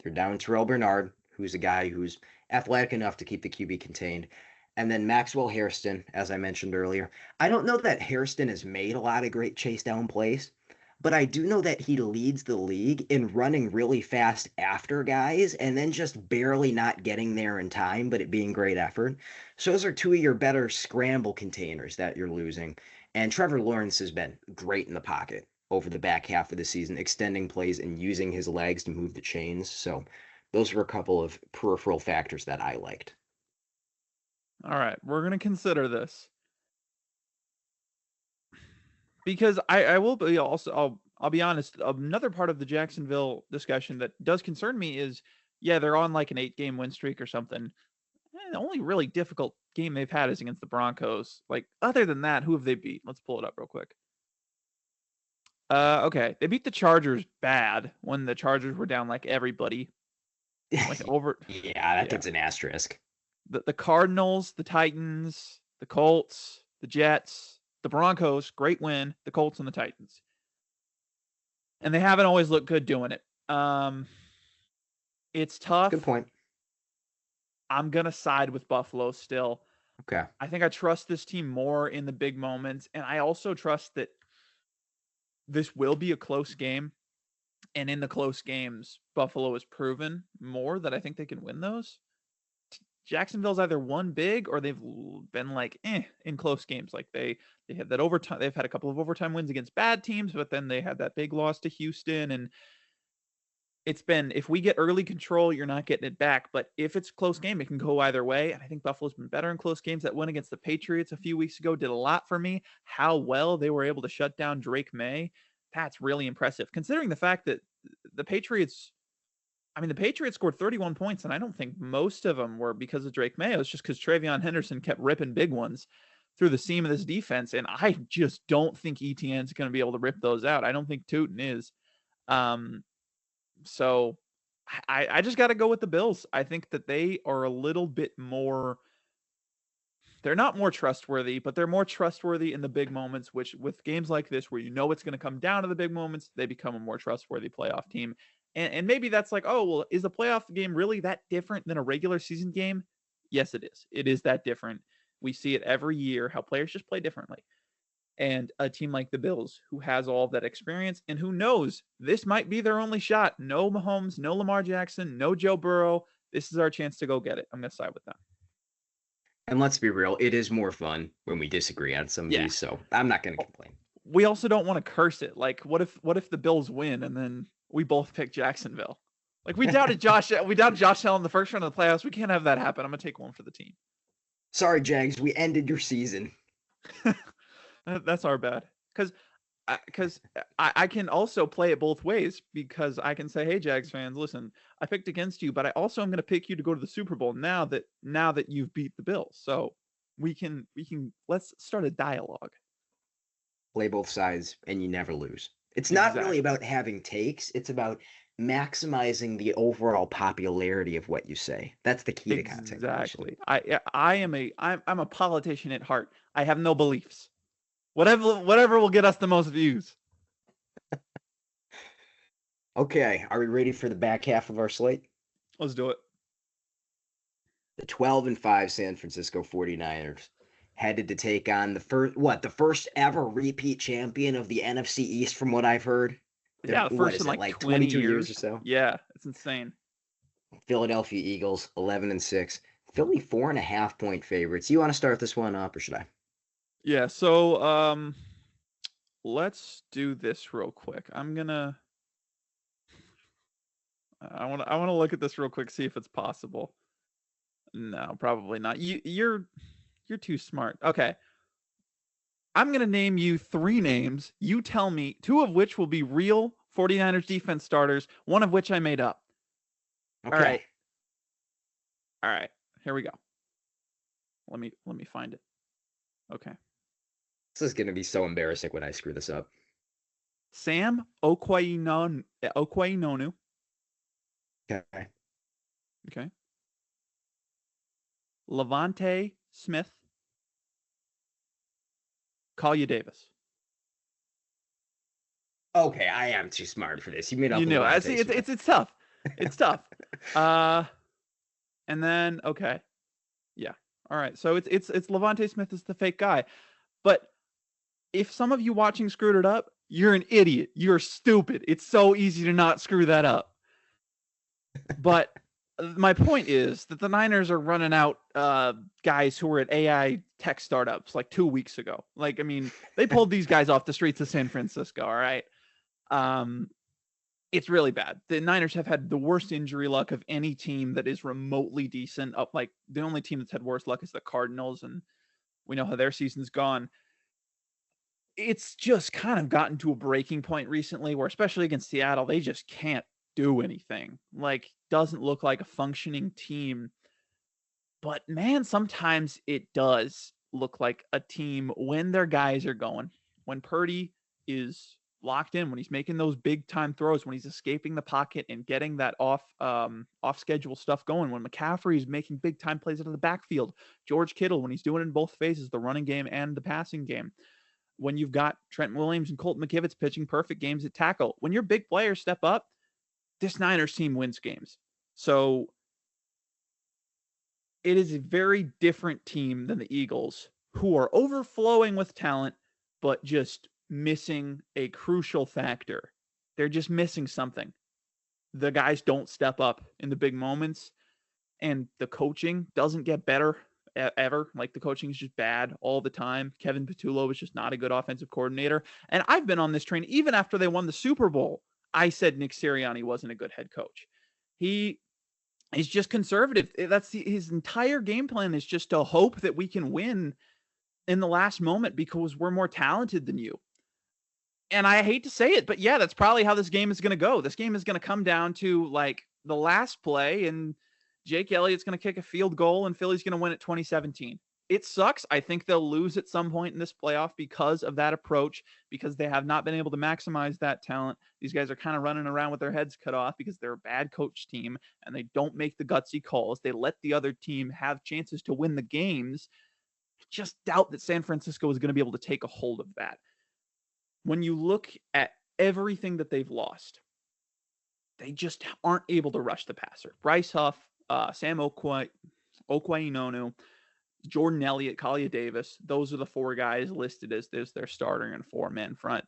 They're down Terrell Bernard, who's a guy who's athletic enough to keep the QB contained. And then Maxwell Hairston, as I mentioned earlier. I don't know that Hairston has made a lot of great chase down plays, but I do know that he leads the league in running really fast after guys and then just barely not getting there in time, but it being great effort. So those are two of your better scramble containers that you're losing. And Trevor Lawrence has been great in the pocket over the back half of the season, extending plays and using his legs to move the chains. So those were a couple of peripheral factors that I liked. All right, we're going to consider this. Because I will be also, I'll be honest, another part of the Jacksonville discussion that does concern me is, yeah, they're on like an 8-game win streak or something. The only really difficult game they've had is against the Broncos. Like, other than that, who have they beat? Let's pull it up real quick. Okay, they beat the Chargers bad when the Chargers were down like everybody, like over. Yeah, that Yeah, gets an asterisk. the Cardinals, the Titans, the Colts, the Jets, the Broncos, great win. The Colts and the Titans, and they haven't always looked good doing it. It's Good tough. point. I'm gonna side with Buffalo still. Okay. I think I trust this team more in the big moments, and I also trust that this will be a close game. And in the close games, Buffalo has proven more that I think they can win those. Jacksonville's either won big or they've been like in close games. Like they had that overtime. They've had a couple of overtime wins against bad teams, but then they had that big loss to Houston. And it's been, if we get early control, you're not getting it back. But if it's a close game, it can go either way. And I think Buffalo's been better in close games. That win against the Patriots a few weeks ago did a lot for me. How well they were able to shut down Drake May, that's really impressive. Considering the fact that the Patriots, the Patriots scored 31 points, and I don't think most of them were because of Drake May. It was just because Travion Henderson kept ripping big ones through the seam of this defense, and I just don't think ETN's going to be able to rip those out. I don't think Tootin is. So I just got to go with the Bills. I think that they are a little bit more. They're not more trustworthy, but they're more trustworthy in the big moments, which with games like this, where you know it's going to come down to the big moments, they become a more trustworthy playoff team. And maybe that's like, oh, well, is the playoff game really that different than a regular season game? Yes, it is. It is that different. We see it every year, how players just play differently. And a team like the Bills, who has all of that experience and who knows this might be their only shot. No Mahomes, no Lamar Jackson, no Joe Burrow. This is our chance to go get it. I'm going to side with them. And let's be real, it is more fun when we disagree on some of Yeah. these, so I'm not going to complain. We also don't want to curse it. Like, what if the Bills win and then we both pick Jacksonville? Like, we doubted Josh Allen in the first round of the playoffs. We can't have that happen. I'm gonna take one for the team. Sorry, Jags, we ended your season. That's our bad. Because I can also play it both ways, because I can say, hey, Jags fans, listen, I picked against you, but I also am going to pick you to go to the Super Bowl now that you've beat the Bills. So we can let's start a dialogue. Play both sides and you never lose. It's not Exactly. really about having takes, it's about maximizing the overall popularity of what you say. That's the key to content creation. Exactly. I'm a politician at heart. I have no beliefs. Whatever will get us the most views. Okay, are we ready for the back half of our slate? Let's do it. The 12-5 San Francisco 49ers headed to take on the first ever repeat champion of the NFC East, from what I've heard. Yeah, the first in like 22 years or so. Yeah, it's insane. Philadelphia Eagles 11-6, Philly 4.5 point favorites. You want to start this one up, or should I? Yeah, so let's do this real quick. I want to look at this real quick, see if it's possible. No, probably not. You're too smart. Okay. I'm going to name you 3 names. You tell me 2 of which will be real 49ers defense starters, one of which I made up. All Okay. right. All right. Here we go. Let me find it. Okay. This is going to be so embarrassing when I screw this up. Sam Okwainonu. Okay. Okay. Levante Smith. Kalia Davis. Okay, I am too smart for this. You made up You know, I Levante see. Smith. It's tough. It's tough. And then okay, yeah. All right. So it's Levante Smith is the fake guy, but if some of you watching screwed it up, you're an idiot. You're stupid. It's so easy to not screw that up. But my point is that the Niners are running out guys who were at AI tech startups like 2 weeks ago. Like, I mean, they pulled these guys off the streets of San Francisco. All right. It's really bad. The Niners have had the worst injury luck of any team that is remotely decent. Up like the only team that's had worse luck is the Cardinals, and we know how their season's gone. It's just kind of gotten to a breaking point recently where, especially against Seattle, they just can't do anything. Like, doesn't look like a functioning team. But man, sometimes it does look like a team when their guys are going. When Purdy is locked in, when he's making those big time throws, when he's escaping the pocket and getting that off schedule stuff going, when McCaffrey is making big time plays out of the backfield, George Kittle when he's doing it in both phases, the running game and the passing game. When you've got Trent Williams and Colton McKivitz pitching perfect games at tackle, when your big players step up, this Niners team wins games. So it is a very different team than the Eagles, who are overflowing with talent, but just missing a crucial factor. They're just missing something. The guys don't step up in the big moments, and the coaching doesn't get better ever. Like, the coaching is just bad all the time. Kevin Patullo is just not a good offensive coordinator. And I've been on this train even after they won the Super Bowl. I said Nick Sirianni wasn't a good head coach. He's just conservative. That's his entire game plan is just to hope that we can win in the last moment because we're more talented than you. And I hate to say it, but yeah, that's probably how this game is going to go. This game is going to come down to like the last play, and Jake Elliott's going to kick a field goal and Philly's going to win at 2017. It sucks. I think they'll lose at some point in this playoff because of that approach, because they have not been able to maximize that talent. These guys are kind of running around with their heads cut off because they're a bad coach team and they don't make the gutsy calls. They let the other team have chances to win the games. Just doubt that San Francisco is going to be able to take a hold of that. When you look at everything that they've lost, they just aren't able to rush the passer. Bryce Huff, Sam Okwainonu, Jordan Elliott, Kalia Davis. Those are the 4 guys listed as their starter and 4-man front.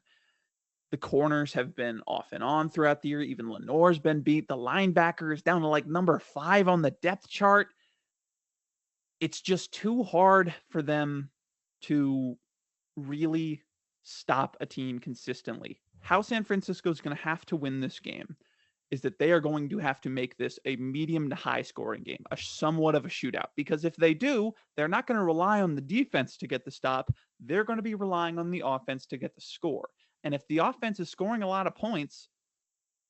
The corners have been off and on throughout the year. Even Lenore's been beat. The linebacker is down to like number 5 on the depth chart. It's just too hard for them to really stop a team consistently. How San Francisco is going to have to win this game is that they are going to have to make this a medium to high scoring game, a somewhat of a shootout. Because if they do, they're not going to rely on the defense to get the stop. They're going to be relying on the offense to get the score. And if the offense is scoring a lot of points,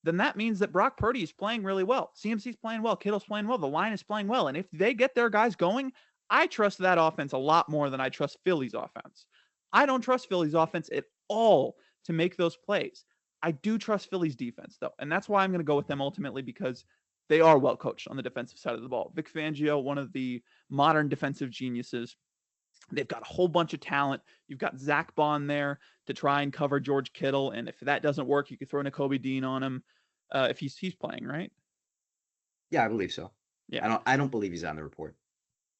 then that means that Brock Purdy is playing really well. CMC's playing well. Kittle's playing well. The line is playing well. And if they get their guys going, I trust that offense a lot more than I trust Philly's offense. I don't trust Philly's offense at all to make those plays. I do trust Philly's defense, though. And that's why I'm going to go with them ultimately, because they are well coached on the defensive side of the ball. Vic Fangio, one of the modern defensive geniuses. They've got a whole bunch of talent. You've got Zach Bond there to try and cover George Kittle. And if that doesn't work, you could throw Nakobe Dean on him if he's playing, right? Yeah, I believe so. Yeah. I don't believe he's on the report.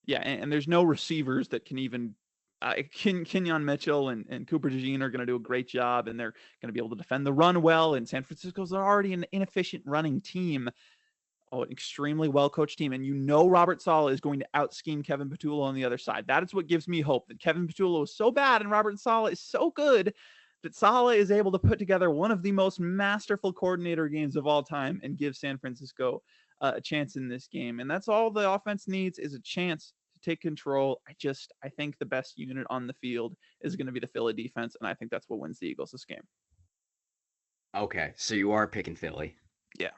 Yeah, and there's no receivers that can even Kenyon Mitchell and Cooper DeJean are going to do a great job, and they're going to be able to defend the run well. And San Francisco's already an inefficient running team. Oh, an extremely well-coached team. And you know Robert Saleh is going to out-scheme Kevin Patullo on the other side. That is what gives me hope, that Kevin Patullo is so bad and Robert Saleh is so good that Saleh is able to put together one of the most masterful coordinator games of all time and give San Francisco a chance in this game. And that's all the offense needs, is a chance to take control. I think the best unit on the field is going to be the Philly defense, and I think that's what wins the Eagles this game. Okay, so you are picking Philly. Yeah.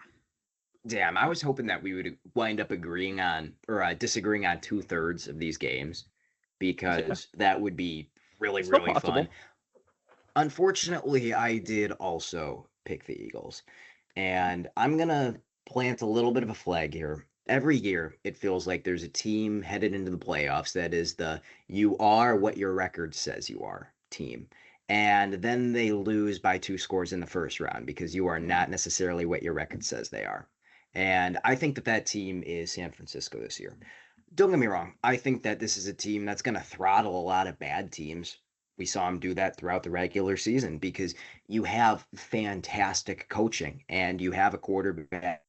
Damn, I was hoping that we would wind up agreeing on or disagreeing on 2/3 of these games Yeah. because that would be really, Still really fun. possible. Unfortunately, I did also pick the Eagles, and I'm gonna plant a little bit of a flag here. Every year, it feels like there's a team headed into the playoffs that is the "you are what your record says you are" team. And then they lose by 2 scores in the first round because you are not necessarily what your record says they are. And I think that that team is San Francisco this year. Don't get me wrong. I think that this is a team that's going to throttle a lot of bad teams. We saw them do that throughout the regular season because you have fantastic coaching and you have a quarterback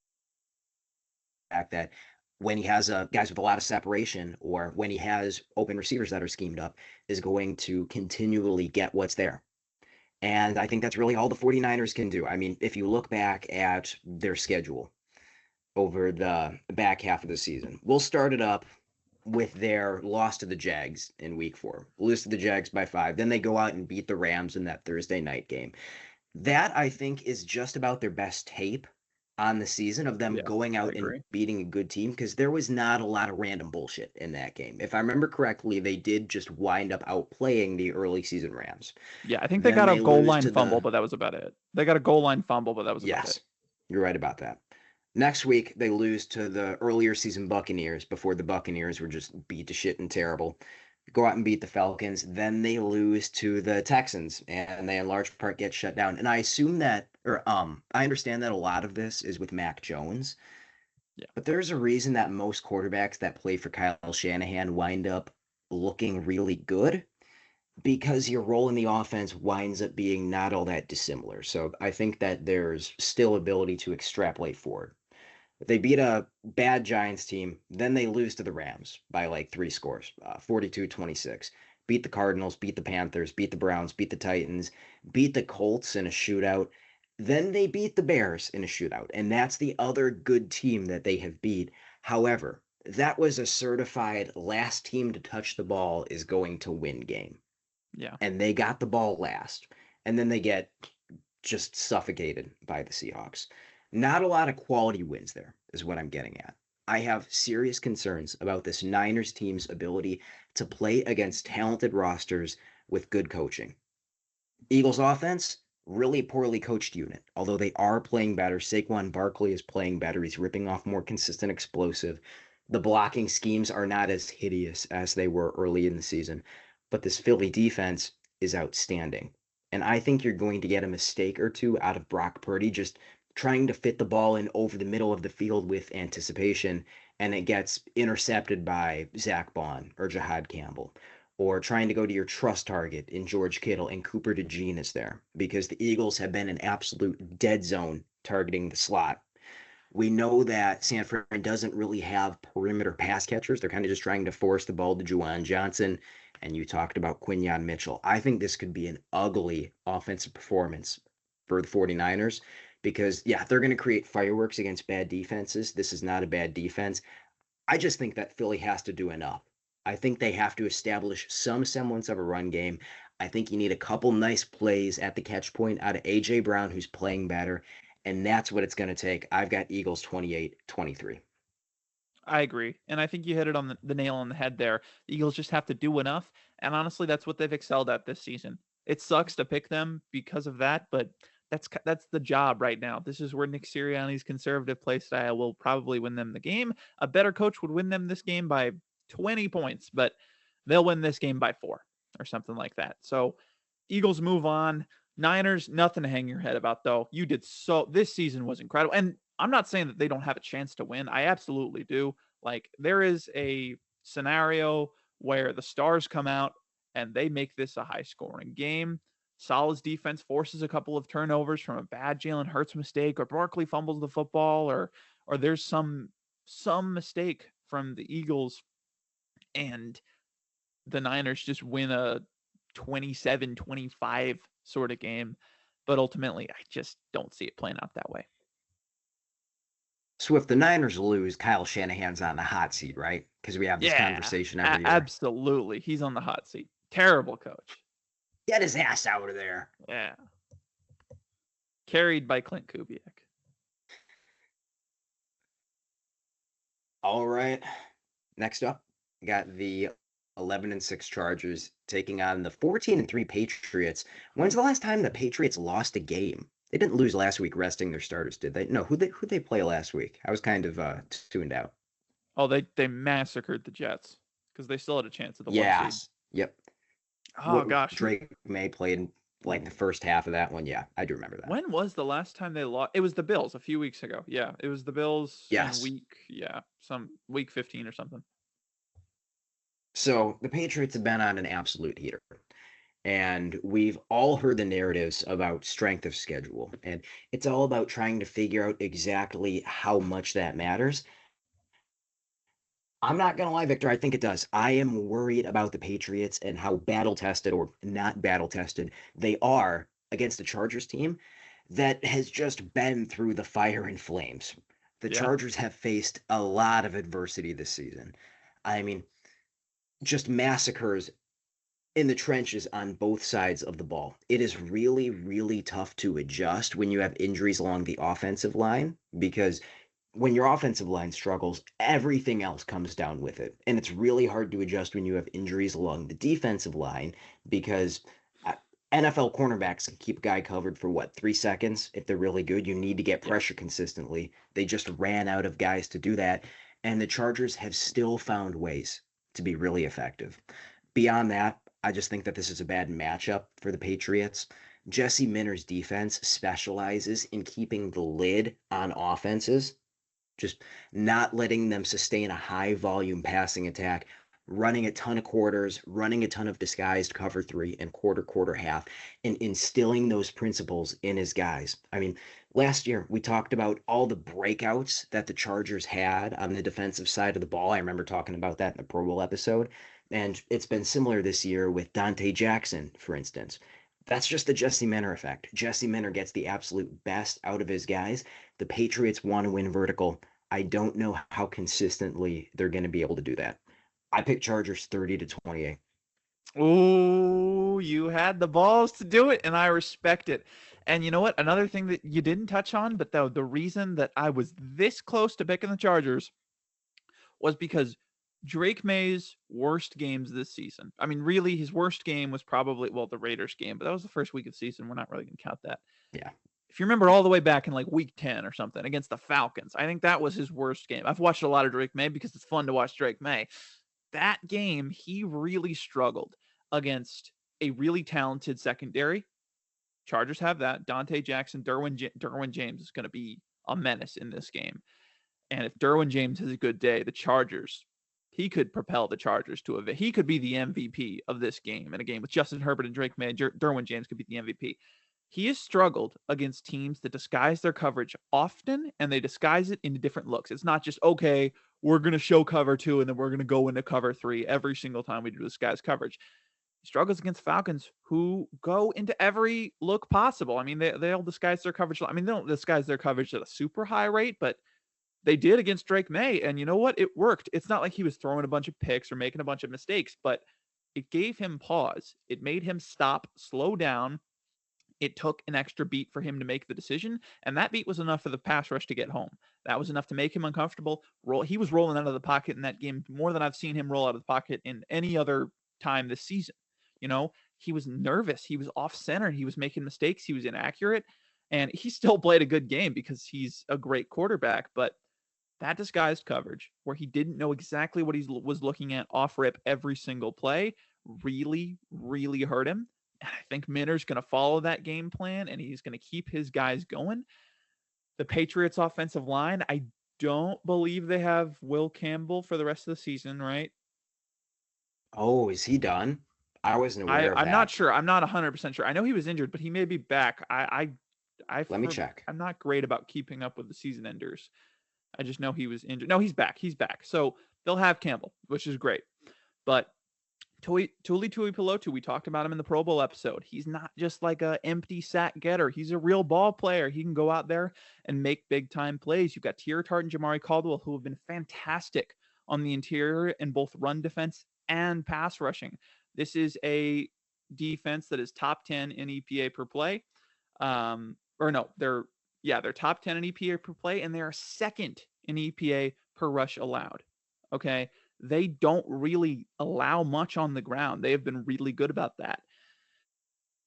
that when he has guys with a lot of separation or when he has open receivers that are schemed up is going to continually get what's there. And I think that's really all the 49ers can do. I mean, if you look back at their schedule over the back half of the season, we'll start it up with their loss to the Jags in week 4. Lose to the Jags by 5. Then they go out and beat the Rams in that Thursday night game. That, I think, is just about their best tape on the season of them Yeah, going I out and agree. beating a good team because there was not a lot of random bullshit in that game. If I remember correctly, they did just wind up outplaying the early season Rams. Yeah, I think they Then got a they goal lose line to fumble, the but that was about it. They got a goal line fumble, but that was about it. Yes, you're right about that. Next week, they lose to the earlier season Buccaneers before the Buccaneers were just beat to shit and terrible. Go out and beat the Falcons. Then they lose to the Texans, and they in large part get shut down. And I assume that, or I understand that a lot of this is with Mac Jones, Yeah. but there's a reason that most quarterbacks that play for Kyle Shanahan wind up looking really good because your role in the offense winds up being not all that dissimilar. So I think that there's still ability to extrapolate forward. They beat a bad Giants team, then they lose to the Rams by like 3 scores, 42-26. Beat the Cardinals, beat the Panthers, beat the Browns, beat the Titans, beat the Colts in a shootout. Then they beat the Bears in a shootout, and that's the other good team that they have beat. However, that was a certified last team to touch the ball is going to win game. Yeah. And they got the ball last. And then they get just suffocated by the Seahawks. Not a lot of quality wins there, is what I'm getting at. I have serious concerns about this Niners team's ability to play against talented rosters with good coaching. Eagles offense, really poorly coached unit. Although they are playing better, Saquon Barkley is playing better. He's ripping off more consistent explosive. The blocking schemes are not as hideous as they were early in the season. But this Philly defense is outstanding. And I think you're going to get a mistake or two out of Brock Purdy just trying to fit the ball in over the middle of the field with anticipation, and it gets intercepted by Zach Bond or Jahad Campbell or trying to go to your trust target in George Kittle and Cooper DeJean is there because the Eagles have been an absolute dead zone targeting the slot. We know that San Fran doesn't really have perimeter pass catchers. They're kind of just trying to force the ball to Juwan Johnson. And you talked about Quinyon Mitchell. I think this could be an ugly offensive performance for the 49ers because, yeah, they're going to create fireworks against bad defenses. This is not a bad defense. I just think that Philly has to do enough. I think they have to establish some semblance of a run game. I think you need a couple nice plays at the catch point out of A.J. Brown, who's playing better, and that's what it's going to take. I've got Eagles 28-23. I agree. And I think you hit it on the nail on the head there. The Eagles just have to do enough. And honestly, that's what they've excelled at this season. It sucks to pick them because of that, but that's the job right now. This is where Nick Sirianni's conservative play style will probably win them the game. A better coach would win them this game by 20 points, but they'll win this game by 4 or something like that. So Eagles move on. Niners, nothing to hang your head about, though. You did so. This season was incredible. And I'm not saying that they don't have a chance to win. I absolutely do. Like, there is a scenario where the stars come out and they make this a high scoring game. Salah's defense forces a couple of turnovers from a bad Jalen Hurts mistake, or Barkley fumbles the football, or there's some mistake from the Eagles and the Niners just win a 27-25 sort of game. But ultimately, I just don't see it playing out that way. So if the Niners lose, Kyle Shanahan's on the hot seat, right? Because we have this Yeah, conversation every year. absolutely. He's on the hot seat. Terrible coach. Get his ass out of there. Yeah. Carried by Clint Kubiak. All right. Next up, we got the 11-6 Chargers taking on the 14-3 Patriots. When's the last time the Patriots lost a game? They didn't lose last week resting their starters, did they? No, who they play last week? I was kind of tuned out. Oh, they massacred the Jets because they still had a chance at the 1 seed. Yes. Yep. Oh gosh, Drake May played like the first half of that one. Yeah, I do remember that. when was the last time they lost? It was the Bills a few weeks ago. Yeah, it was the Bills in Yes. week 15 or something. So the Patriots have been on an absolute heater. And we've all heard the narratives about strength of schedule. And it's all about trying to figure out exactly how much that matters. I'm not going to lie, Victor. I think it does. I am worried about the Patriots and how battle tested or not battle tested they are against the Chargers team that has just been through the fire and flames. The Yeah, Chargers have faced a lot of adversity this season. I mean, just massacres in the trenches on both sides of the ball. It is really, really tough to adjust when you have injuries along the offensive line because when your offensive line struggles, everything else comes down with it. And it's really hard to adjust when you have injuries along the defensive line because NFL cornerbacks can keep a guy covered for what, 3 seconds if they're really good. You need to get yeah. pressure consistently. They just ran out of guys to do that. And the Chargers have still found ways to be really effective. Beyond that, I just think that this is a bad matchup for the Patriots. Jesse Minter's defense specializes in keeping the lid on offenses, just not letting them sustain a high volume passing attack, running a ton of quarters, running a ton of disguised cover three and quarter half, and instilling those principles in his guys. I mean, last year we talked about all the breakouts that the Chargers had on the defensive side of the ball. I remember talking about that in the Pro Bowl episode. And it's been similar this year with Dante Jackson, for instance. That's just the Jesse Minter effect. Jesse Minter gets the absolute best out of his guys. The Patriots want to win vertical. I don't know how consistently they're going to be able to do that. I picked Chargers 30-28. Oh, you had the balls to do it, and I respect it. And you know what? Another thing that you didn't touch on, but the reason that I was this close to picking the Chargers was because Drake May's worst games this season. I mean, really, his worst game was probably, well, the Raiders game, but that was the first week of the season. We're not really going to count that. Yeah. If you remember all the way back in like week 10 or something against the Falcons, I think that was his worst game. I've watched a lot of Drake May because it's fun to watch Drake May. That game, he really struggled against a really talented secondary. Chargers have that. Dante Jackson, Derwin James is going to be a menace in this game. And if Derwin James has a good day, the Chargers, he could propel the Chargers to a. He could be the MVP of this game in a game with Justin Herbert and Drake May. Derwin James could be the MVP. He has struggled against teams that disguise their coverage often, and they disguise it into different looks. It's not just, okay, we're going to show cover two, and then we're going to go into cover three every single time we do disguise coverage. He struggles against Falcons who go into every look possible. I mean, they'll disguise their coverage. I mean, they don't disguise their coverage at a super high rate, but they did against Drake May. And you know what? It worked. It's not like he was throwing a bunch of picks or making a bunch of mistakes, but it gave him pause. It made him stop, slow down. It took an extra beat for him to make the decision, and that beat was enough for the pass rush to get home. That was enough to make him uncomfortable. He was rolling out of the pocket in that game more than I've seen him roll out of the pocket in any other time this season. You know, he was nervous. He was off center. He was making mistakes. He was inaccurate, and he still played a good game because he's a great quarterback. But that disguised coverage, where he didn't know exactly what he was looking at off rip every single play, really, really hurt him. And I think Minter's going to follow that game plan, and he's going to keep his guys going. The Patriots' offensive line, I don't believe they have Will Campbell for the rest of the season, right? Oh, is he done? I wasn't aware of I'm not that. sure. I'm not 100% sure. I know he was injured, but he may be back. Let me check. I'm not great about keeping up with the season enders. I just know he was injured. No, he's back. He's back. So they'll have Campbell, which is great. But Tuli Tuipulotu, we talked about him in the Pro Bowl episode. He's not just like a empty sack getter. He's a real ball player. He can go out there and make big time plays. You've got Tier Tart and Jamari Caldwell, who have been fantastic on the interior in both run defense and pass rushing. This is a defense that is top 10 in EPA per play. Or no, they're top 10 in EPA per play, and they are second in EPA per rush allowed. Okay. They don't really allow much on the ground. They have been really good about that.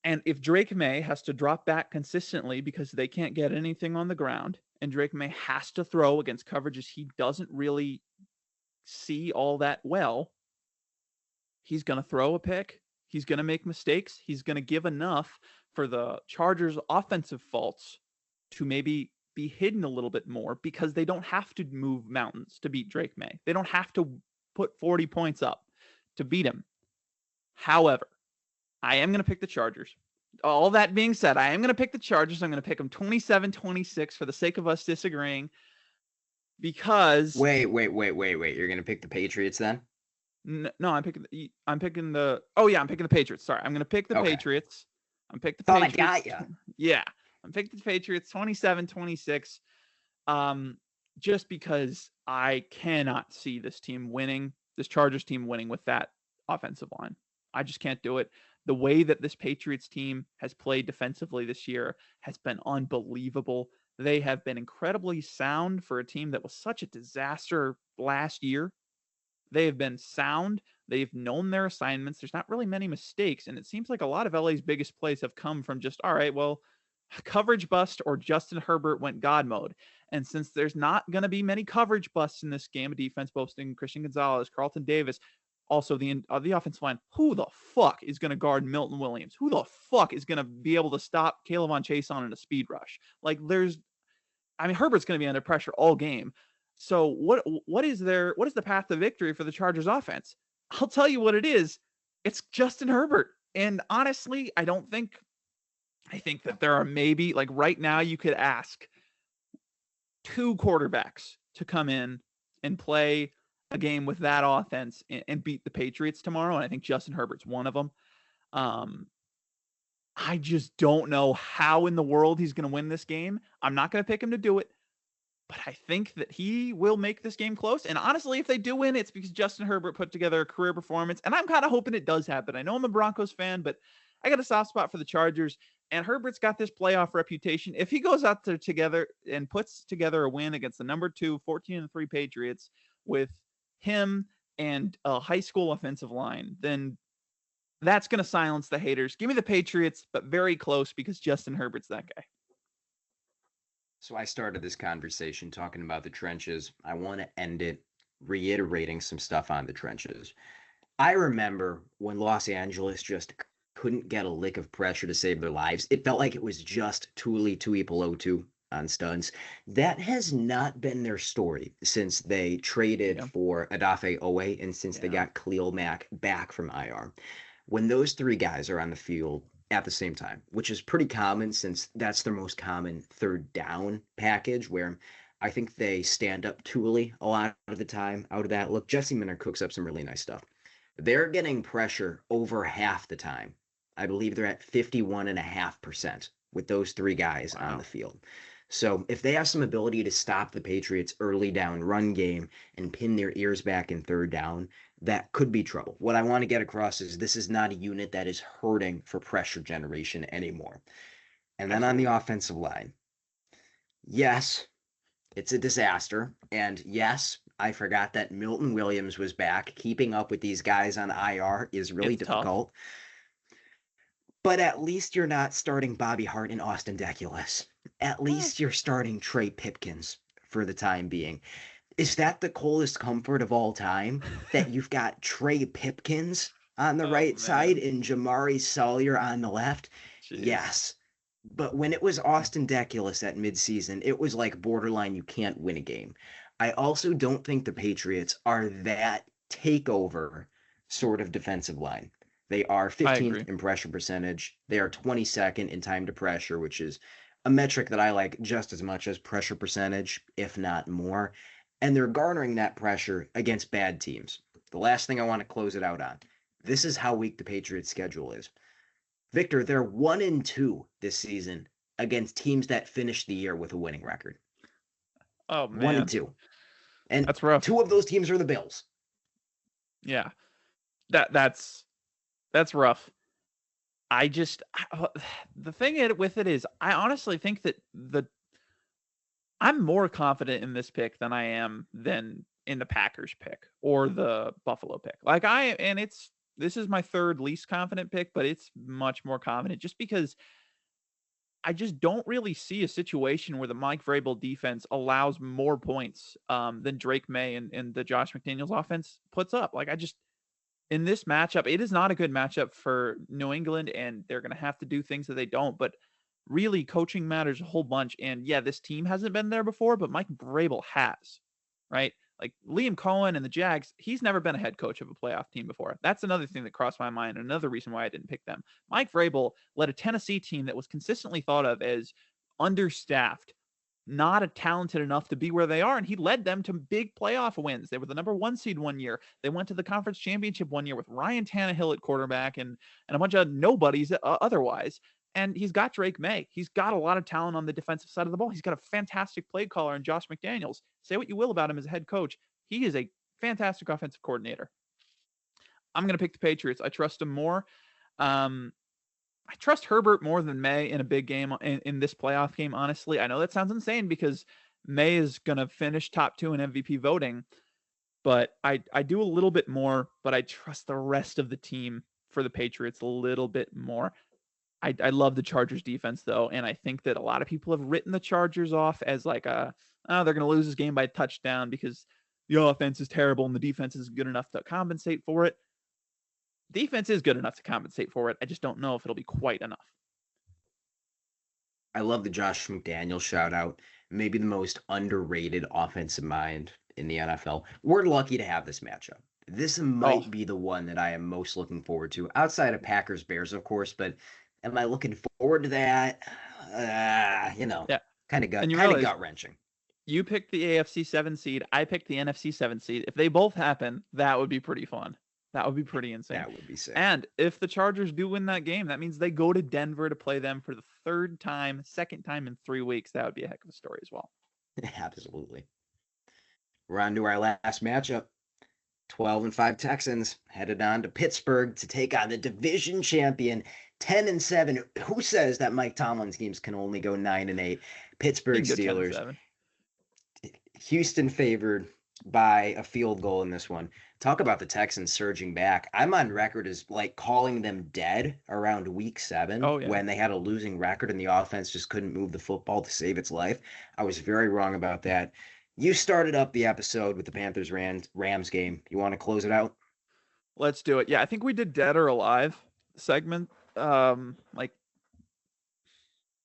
And if Drake May has to drop back consistently because they can't get anything on the ground, and Drake May has to throw against coverages he doesn't really see all that well, he's going to throw a pick. He's going to make mistakes. He's going to give enough for the Chargers' offensive faults to maybe be hidden a little bit more, because they don't have to move mountains to beat Drake May. They don't have to put 40 points up to beat him. However, I am going to pick the Chargers. All that being said, I am going to pick the Chargers. I'm going to pick them 27-26 for the sake of us disagreeing, because Wait. You're going to pick the Patriots then? No, I'm picking the Patriots. Sorry, I'm going to pick the Patriots. I'm picking the Patriots. I got you. Yeah, I'm picking the Patriots 27-26. Just because I cannot see this Chargers team winning with that offensive line. I just can't do it. The way that this Patriots team has played defensively this year has been unbelievable. They have been incredibly sound for a team that was such a disaster last year. They have been sound. They've known their assignments. There's not really many mistakes. And it seems like a lot of LA's biggest plays have come from just, all right, well, coverage bust or Justin Herbert went God mode. And since there's not going to be many coverage busts in this game, a defense boasting Christian Gonzalez, Carlton Davis, also the offensive line, who the fuck is going to guard Milton Williams? Who the fuck is going to be able to stop Caleb on Chason in a speed rush? Like Herbert's going to be under pressure all game. So what is the path to victory for the Chargers offense? I'll tell you what it is. It's Justin Herbert. And honestly, I think that there are maybe, like right now, you could ask two quarterbacks to come in and play a game with that offense and beat the Patriots tomorrow. And I think Justin Herbert's one of them. I just don't know how in the world he's going to win this game. I'm not going to pick him to do it, but I think that he will make this game close. And honestly, if they do win, it's because Justin Herbert put together a career performance. And I'm kind of hoping it does happen. I know I'm a Broncos fan, but I got a soft spot for the Chargers. And Herbert's got this playoff reputation. If he goes out there together and puts together a win against the number 2, 14-3 Patriots with him and a high school offensive line, then that's going to silence the haters. Give me the Patriots, but very close, because Justin Herbert's that guy. So I started this conversation talking about the trenches. I want to end it reiterating some stuff on the trenches. I remember when Los Angeles just couldn't get a lick of pressure to save their lives. It felt like it was just Tuli Tuipulotu on studs. That has not been their story since they traded for Odafe Owe and since they got Khalil Mack back from IR. When those three guys are on the field at the same time, which is pretty common since that's their most common third down package, where I think they stand up Tuli a lot of the time out of that look. Jesse Minter cooks up some really nice stuff. They're getting pressure over half the time. I believe they're at 51.5% with those three guys on the field. So if they have some ability to stop the Patriots' early down run game and pin their ears back in third down, that could be trouble. What I want to get across is this is not a unit that is hurting for pressure generation anymore. And then on the offensive line, yes, it's a disaster. And yes, I forgot that Milton Williams was back. Keeping up with these guys on IR is really difficult. Tough. But at least you're not starting Bobby Hart and Austin Deculus. At least you're starting Trey Pipkins for the time being. Is that the coldest comfort of all time? That you've got Trey Pipkins on the right side and Jamari Salyer on the left? Jeez. Yes. But when it was Austin Deculus at midseason, it was like borderline you can't win a game. I also don't think the Patriots are that takeover sort of defensive line. They are 15th in pressure percentage. They are 22nd in time to pressure, which is a metric that I like just as much as pressure percentage, if not more. And they're garnering that pressure against bad teams. The last thing I want to close it out on. This is how weak the Patriots' schedule is. Victor, they're 1-2 this season against teams that finished the year with a winning record. Oh One and man, two. And that's rough. two of those teams are the Bills. Yeah, that's rough. I just the thing with it is, I honestly think that I'm more confident in this pick than I am than in the Packers pick or the Buffalo pick. This is my third least confident pick, but it's much more confident just because I just don't really see a situation where the Mike Vrabel defense allows more points than Drake May and the Josh McDaniels offense puts up. In this matchup, it is not a good matchup for New England, and they're going to have to do things that they don't. But really, coaching matters a whole bunch. And yeah, this team hasn't been there before, but Mike Vrabel has, right? Like Liam Cohen and the Jags, he's never been a head coach of a playoff team before. That's another thing that crossed my mind. Another reason why I didn't pick them. Mike Vrabel led a Tennessee team that was consistently thought of as understaffed, not a talented enough to be where they are. And he led them to big playoff wins. They were the number 1 seed one year. They went to the conference championship one year with Ryan Tannehill at quarterback and a bunch of nobodies otherwise. And he's got Drake May. He's got a lot of talent on the defensive side of the ball. He's got a fantastic play caller in Josh McDaniels. Say what you will about him as a head coach. He is a fantastic offensive coordinator. I'm going to pick the Patriots. I trust him more. I trust Herbert more than May in a big game in this playoff game, honestly. I know that sounds insane because May is going to finish top 2 in MVP voting, but I do a little bit more, but I trust the rest of the team for the Patriots a little bit more. I love the Chargers defense, though, and I think that a lot of people have written the Chargers off as they're going to lose this game by a touchdown because the offense is terrible and the defense is good enough to compensate for it. Defense is good enough to compensate for it. I just don't know if it'll be quite enough. I love the Josh McDaniel shout out. Maybe the most underrated offensive mind in the NFL. We're lucky to have this matchup. This might be the one that I am most looking forward to, outside of Packers Bears, of course. But am I looking forward to that? Yeah. Kind of gut wrenching. You picked the AFC 7 seed. I picked the NFC 7 seed. If they both happen, that would be pretty fun. That would be pretty insane. That would be sick. And if the Chargers do win that game, that means they go to Denver to play them for the second time in 3 weeks. That would be a heck of a story as well. Absolutely. We're on to our last matchup. 12-5 Texans headed on to Pittsburgh to take on the division champion 10-7. Who says that Mike Tomlin's teams can only go 9-8? Pittsburgh Steelers. Houston favored by a field goal in this one. Talk about the Texans surging back. I'm on record as calling them dead around week 7 when they had a losing record and the offense just couldn't move the football to save its life. I was very wrong about that. You started up the episode with the Panthers-Rams game. You want to close it out? Let's do it. Yeah, I think we did Dead or Alive segment.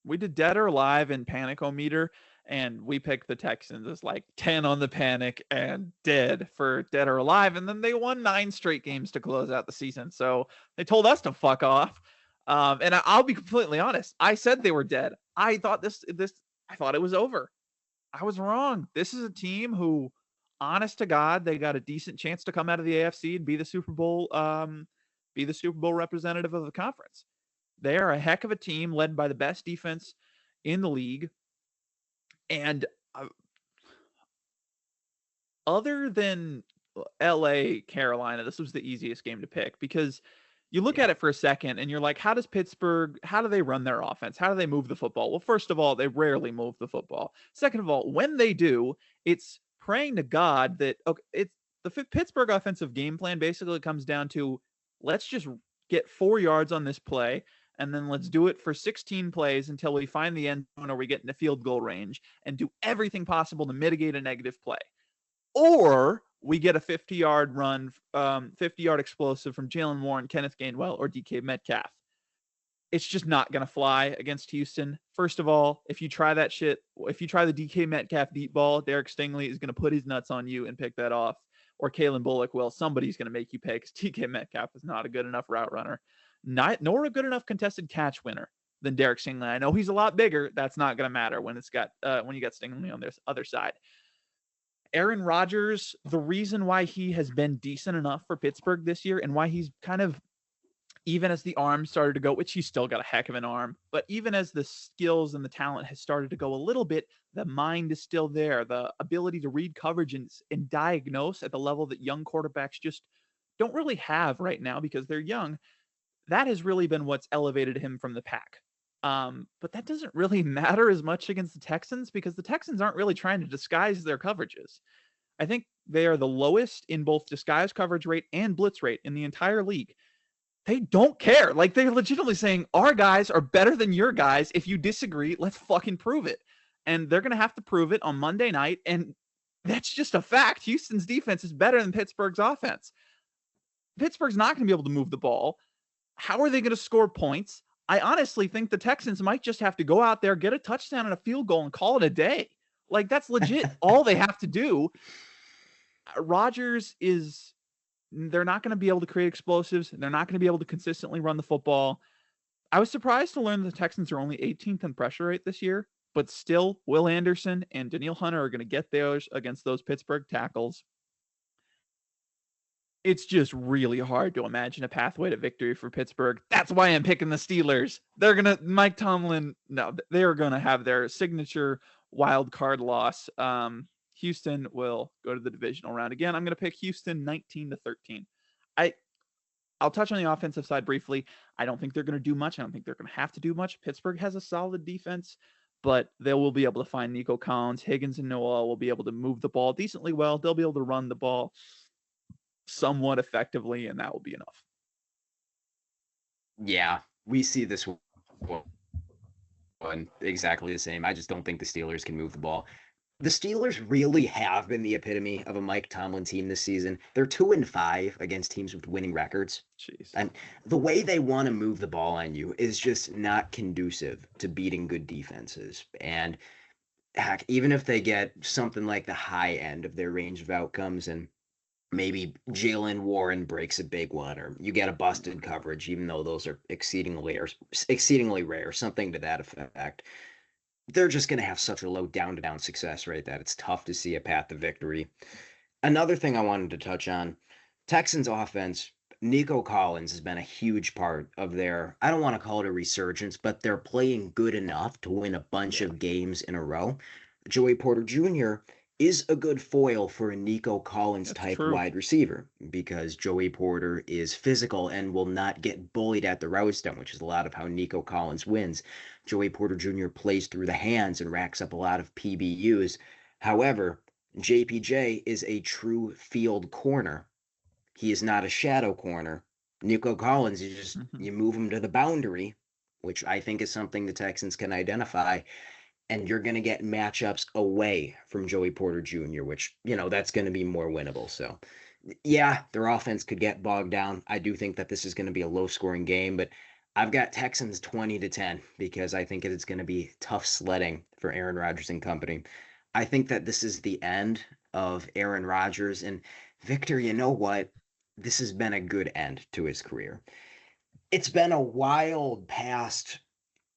We did Dead or Alive and Panic-O-Meter, and we picked the Texans as 10 on the panic and dead for Dead or Alive. And then they won 9 straight games to close out the season. So they told us to fuck off. And I'll be completely honest. I said they were dead. I thought I thought it was over. I was wrong. This is a team who, honest to God, they got a decent chance to come out of the AFC and be the Super Bowl representative of the conference. They are a heck of a team led by the best defense in the league. And other than LA, Carolina, this was the easiest game to pick because you look at it for a second and you're like, how do they run their offense? How do they move the football? Well, first of all, they rarely move the football. Second of all, when they do, it's praying to God that, it's the Pittsburgh offensive game plan basically comes down to, let's just get 4 yards on this play. And then let's do it for 16 plays until we find the end zone or we get in the field goal range and do everything possible to mitigate a negative play. Or we get a 50-yard run, 50-yard explosive from Jalen Warren, Kenneth Gainwell, or DK Metcalf. It's just not going to fly against Houston. First of all, if you try that shit, if you try the DK Metcalf deep ball, Derek Stingley is going to put his nuts on you and pick that off. Or Kalen Bullock will. Somebody's going to make you pay because DK Metcalf is not a good enough route runner. Nor a good enough contested catch winner. than Derek Stingley. I know he's a lot bigger. That's not going to matter when when you got Stingley on this other side. Aaron Rodgers, the reason why he has been decent enough for Pittsburgh this year and why he's kind of, even as the arm started to go, which he's still got a heck of an arm, but even as the skills and the talent has started to go a little bit, the mind is still there. The ability to read coverage and diagnose at the level that young quarterbacks just don't really have right now because they're young. That has really been what's elevated him from the pack. But that doesn't really matter as much against the Texans because the Texans aren't really trying to disguise their coverages. I think they are the lowest in both disguise coverage rate and blitz rate in the entire league. They don't care. Like, they're legitimately saying, our guys are better than your guys. If you disagree, let's fucking prove it. And they're going to have to prove it on Monday night. And that's just a fact. Houston's defense is better than Pittsburgh's offense. Pittsburgh's not going to be able to move the ball. How are they going to score points? I honestly think the Texans might just have to go out there, get a touchdown and a field goal, and call it a day. Like, that's legit all they have to do. Rodgers is, they're not going to be able to create explosives. They're not going to be able to consistently run the football. I was surprised to learn the Texans are only 18th in pressure rate this year, but still, Will Anderson and Danielle Hunter are going to get theirs against those Pittsburgh tackles. It's just really hard to imagine a pathway to victory for Pittsburgh. That's why I'm picking the Steelers. Mike Tomlin, no, they are going to have their signature wild card loss. Houston will go to the divisional round. Again, I'm going to pick Houston 19-13. I'll touch on the offensive side briefly. I don't think they're going to do much. I don't think they're going to have to do much. Pittsburgh has a solid defense, but they will be able to find Nico Collins. Higgins and Noah will be able to move the ball decently well. They'll be able to run the ball somewhat effectively, and that will be enough. Yeah, we see this one exactly the same. I just don't think the Steelers can move the ball. The Steelers really have been the epitome of a Mike Tomlin team this season. They're 2-5 against teams with winning records. Jeez. And the way they want to move the ball on you is just not conducive to beating good defenses. And heck, even if they get something like the high end of their range of outcomes and maybe Jalen Warren breaks a big one, or you get a busted coverage, even though those are exceedingly rare, something to that effect. They're just going to have such a low down-to-down success rate that it's tough to see a path to victory. Another thing I wanted to touch on, Texans offense, Nico Collins has been a huge part of their, I don't want to call it a resurgence, but they're playing good enough to win a bunch of games in a row. Joey Porter Jr. is a good foil for a Nico Collins type wide receiver because Joey Porter is physical and will not get bullied at the route stone, which is a lot of how Nico Collins wins. Joey Porter Jr. plays through the hands and racks up a lot of PBUs. However, JPJ is a true field corner. He is not a shadow corner. Nico Collins, you move him to the boundary, which I think is something the Texans can identify, and you're going to get matchups away from Joey Porter Jr., which, that's going to be more winnable. So, yeah, their offense could get bogged down. I do think that this is going to be a low-scoring game, but I've got Texans 20-10 because I think it's going to be tough sledding for Aaron Rodgers and company. I think that this is the end of Aaron Rodgers. And Victor, you know what? This has been a good end to his career. It's been a wild past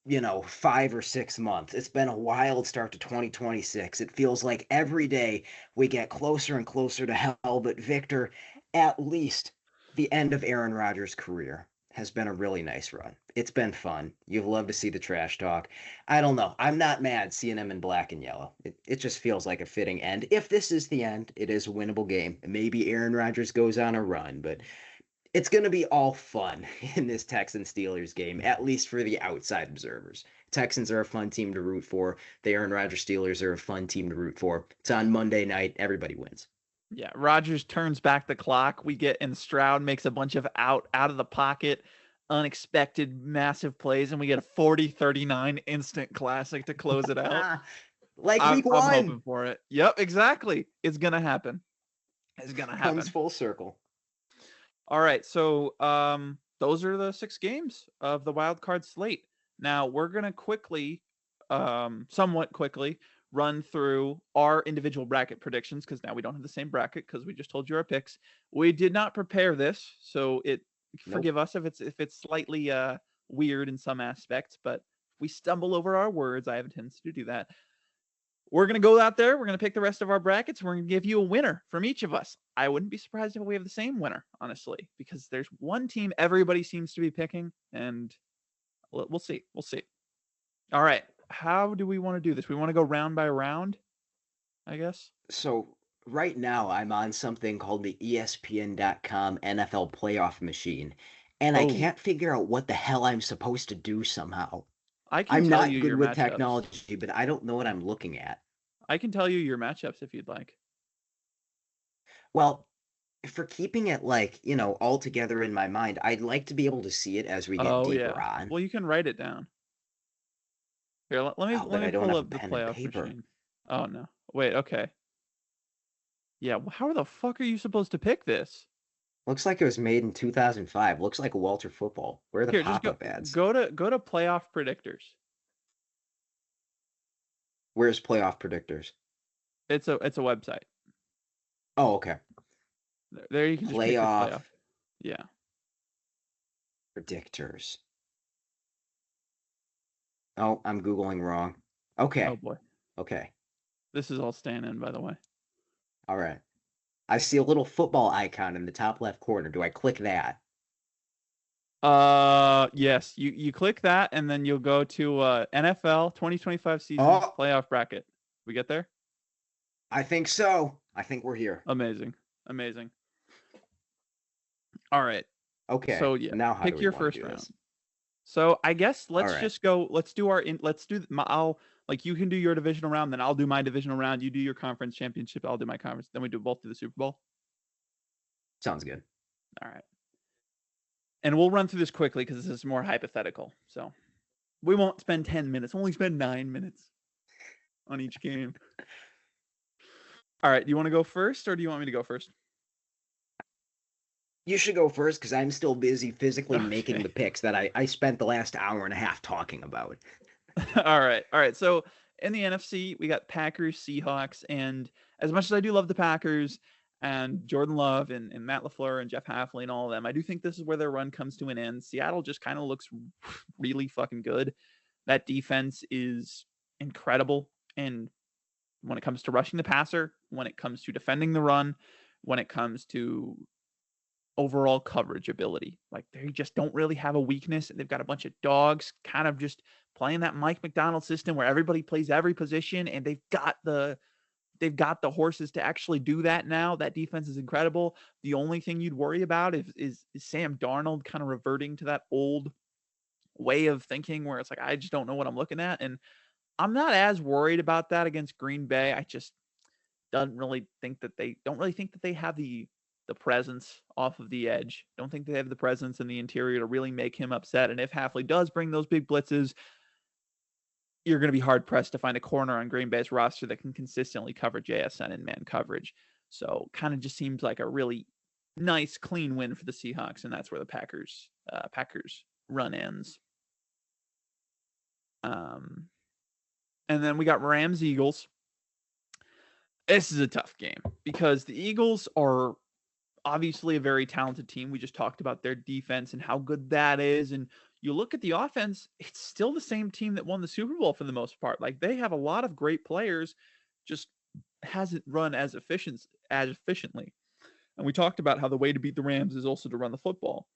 5 or 6 months. It's been a wild start to 2026. It feels like every day we get closer and closer to hell. But Victor, at least the end of Aaron Rodgers' career has been a really nice run. It's been fun. You've loved to see the trash talk. I don't know. I'm not mad seeing him in black and yellow. It just feels like a fitting end. If this is the end, it is a winnable game. Maybe Aaron Rodgers goes on a run, but it's going to be all fun in this Texans-Steelers game, at least for the outside observers. Texans are a fun team to root for. The Aaron Rodgers Steelers are a fun team to root for. It's on Monday night. Everybody wins. Yeah, Rodgers turns back the clock. And Stroud makes a bunch of out of the pocket, unexpected, massive plays, and we get a 40-39 instant classic to close it out. Like week one. I'm hoping for it. Yep, exactly. It's going to happen. Comes full circle. All right, so those are the 6 games of the wild card slate. Now we're gonna somewhat quickly, run through our individual bracket predictions because now we don't have the same bracket because we just told you our picks. We did not prepare this, so forgive us if it's slightly weird in some aspects, but we stumble over our words, I have a tendency to do that. We're going to go out there. We're going to pick the rest of our brackets. We're going to give you a winner from each of us. I wouldn't be surprised if we have the same winner, honestly, because there's one team everybody seems to be picking, and we'll see. We'll see. All right. How do we want to do this? We want to go round by round, I guess. So right now I'm on something called the ESPN.com NFL playoff machine, and I Oh, can't figure out what the hell I'm supposed to do somehow. I can I'm tell not you good your with matchups. technology, but I don't know what I'm looking at. I can tell you your matchups if you'd like. Well, for keeping it like, all together in my mind, I'd like to be able to see it as we get Oh deeper yeah. on. Well, you can write it down. Here, let me Oh, let but me I don't pull have a up the pen and playoff paper. machine. Oh no. Wait, okay. Yeah, how the fuck are you supposed to pick this? Looks like it was made in 2005. Looks like Walter Football. Where are the Here, just pop-up ads? go to playoff predictors. Where's playoff predictors? It's a website. Oh, okay. There you can just pick your Playoff playoff. Yeah. predictors. Oh, I'm Googling wrong. Oh Okay. boy. Okay. This is all staying in, by the way. All right. I see a little football icon in the top left corner. Do I click that? Yes, you click that and then you'll go to NFL 2025 season Oh, playoff bracket. We get there? I think so. I think we're here. Amazing. Amazing. All right. Okay. So yeah, Now how do pick we your want to first do round. this? So I guess All let's right. just go. Let's do I'll like you can do your divisional round, then I'll do my divisional round. You do your conference championship. I'll do my conference. Then we do both do the Super Bowl. Sounds good. All right. And we'll run through this quickly because this is more hypothetical. So we won't spend 10 minutes. We'll only spend 9 minutes on each game. All right. Do you want to go first or do you want me to go first? You should go first because I'm still busy physically making Okay. the picks that I spent the last hour and a half talking about. All right. All right. So in the NFC, we got Packers, Seahawks, and as much as I do love the Packers and Jordan Love and Matt LaFleur and Jeff Hafley and all of them, I do think this is where their run comes to an end. Seattle just kind of looks really fucking good. That defense is incredible. And when it comes to rushing the passer, when it comes to defending the run, when it comes to overall coverage ability. Like they just don't really have a weakness. They've got a bunch of dogs kind of just playing that Mike McDonald system where everybody plays every position and they've got the horses to actually do that now. That defense is incredible. The only thing you'd worry about is Sam Darnold kind of reverting to that old way of thinking where it's like I just don't know what I'm looking at, and I'm not as worried about that against Green Bay. I just don't really think that they have the presence off of the edge. Don't think they have the presence in the interior to really make him upset. And if Hafley does bring those big blitzes, you're going to be hard pressed to find a corner on Green Bay's roster that can consistently cover JSN and man coverage. So kind of just seems like a really nice, clean win for the Seahawks, and that's where the Packers run ends. Um, and then we got Rams Eagles. This is a tough game because the Eagles are obviously a very talented team. We just talked about their defense and how good that is. And you look at the offense, it's still the same team that won the Super Bowl for the most part. Like they have a lot of great players, just hasn't run as efficiently. And we talked about how the way to beat the Rams is also to run the football.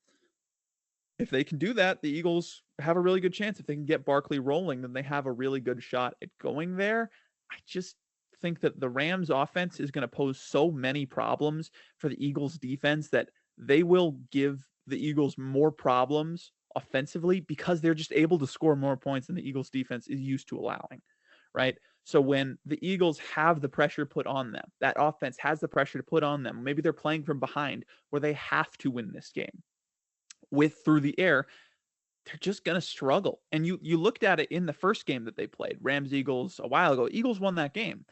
If they can do that, the Eagles have a really good chance. If they can get Barkley rolling, then they have a really good shot at going there. I just think that the Rams offense is going to pose so many problems for the Eagles defense that they will give the Eagles more problems offensively because they're just able to score more points than the Eagles defense is used to allowing, right? So when the Eagles have the pressure put on them, that offense has the pressure to put on them. Maybe they're playing from behind where they have to win this game with through the air, they're just going to struggle. And you looked at it in the first game that they played, Rams Eagles a while ago. Eagles won that game,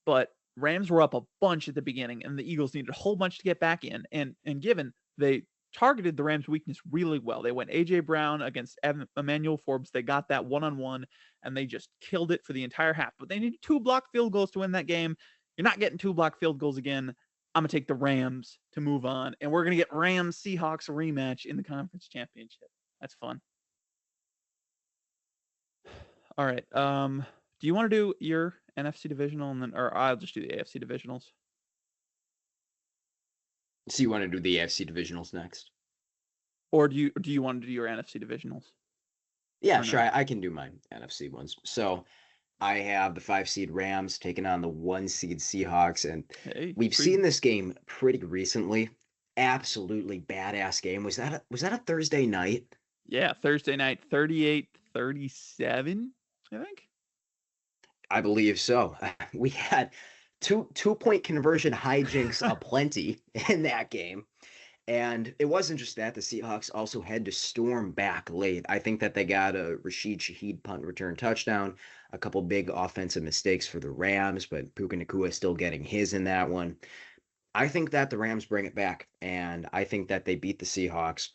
but Rams were up a bunch at the beginning, and the Eagles needed a whole bunch to get back in. And given they targeted the Rams' weakness really well, they went AJ Brown against Emmanuel Forbes. They got that one-on-one, and they just killed it for the entire half. But they needed 2 block field goals to win that game. You're not getting 2 block field goals again. I'm going to take the Rams to move on, and we're going to get Rams Seahawks rematch in the conference championship. That's fun. All right. Do you want to do your NFC divisional and then, or I'll just do the AFC divisionals? So you want to do the AFC divisionals next? Or do you want to do your NFC divisionals Yeah, or sure. no? I can do my NFC ones. So I have the 5 seed Rams taking on the 1 seed Seahawks, and Hey, we've pretty seen this game pretty recently. Absolutely badass game. Was that a Thursday night? yeah, Thursday night 38-37, I think. I believe so. We had two-point conversion hijinks aplenty in that game. And it wasn't just that. The Seahawks also had to storm back late. I think that they got a Rashid Shaheed punt return touchdown, a couple big offensive mistakes for the Rams, but Puka Nakua still getting his in that one. I think that the Rams bring it back, and I think that they beat the Seahawks.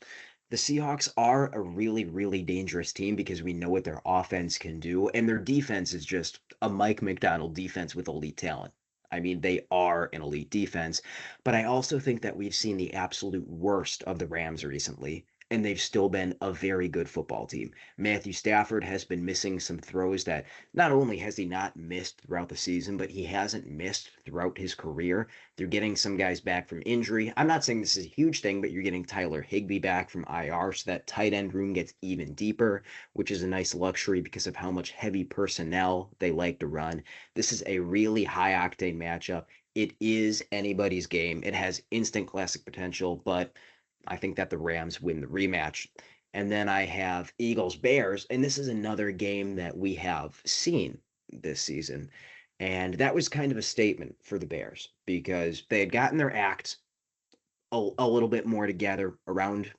The Seahawks are a really, really dangerous team because we know what their offense can do, and their defense is just a Mike McDonald defense with elite talent. I mean, they are an elite defense, but I also think that we've seen the absolute worst of the Rams recently, and they've still been a very good football team. Matthew Stafford has been missing some throws that not only has he not missed throughout the season, but he hasn't missed throughout his career. They're getting some guys back from injury. I'm not saying this is a huge thing, but you're getting Tyler Higbee back from IR, so that tight end room gets even deeper, which is a nice luxury because of how much heavy personnel they like to run. This is a really high octane matchup. It is anybody's game. It has instant classic potential, but I think that the Rams win the rematch. And then I have Eagles Bears, and this is another game that we have seen this season. And that was kind of a statement for the Bears because they had gotten their act a little bit more together around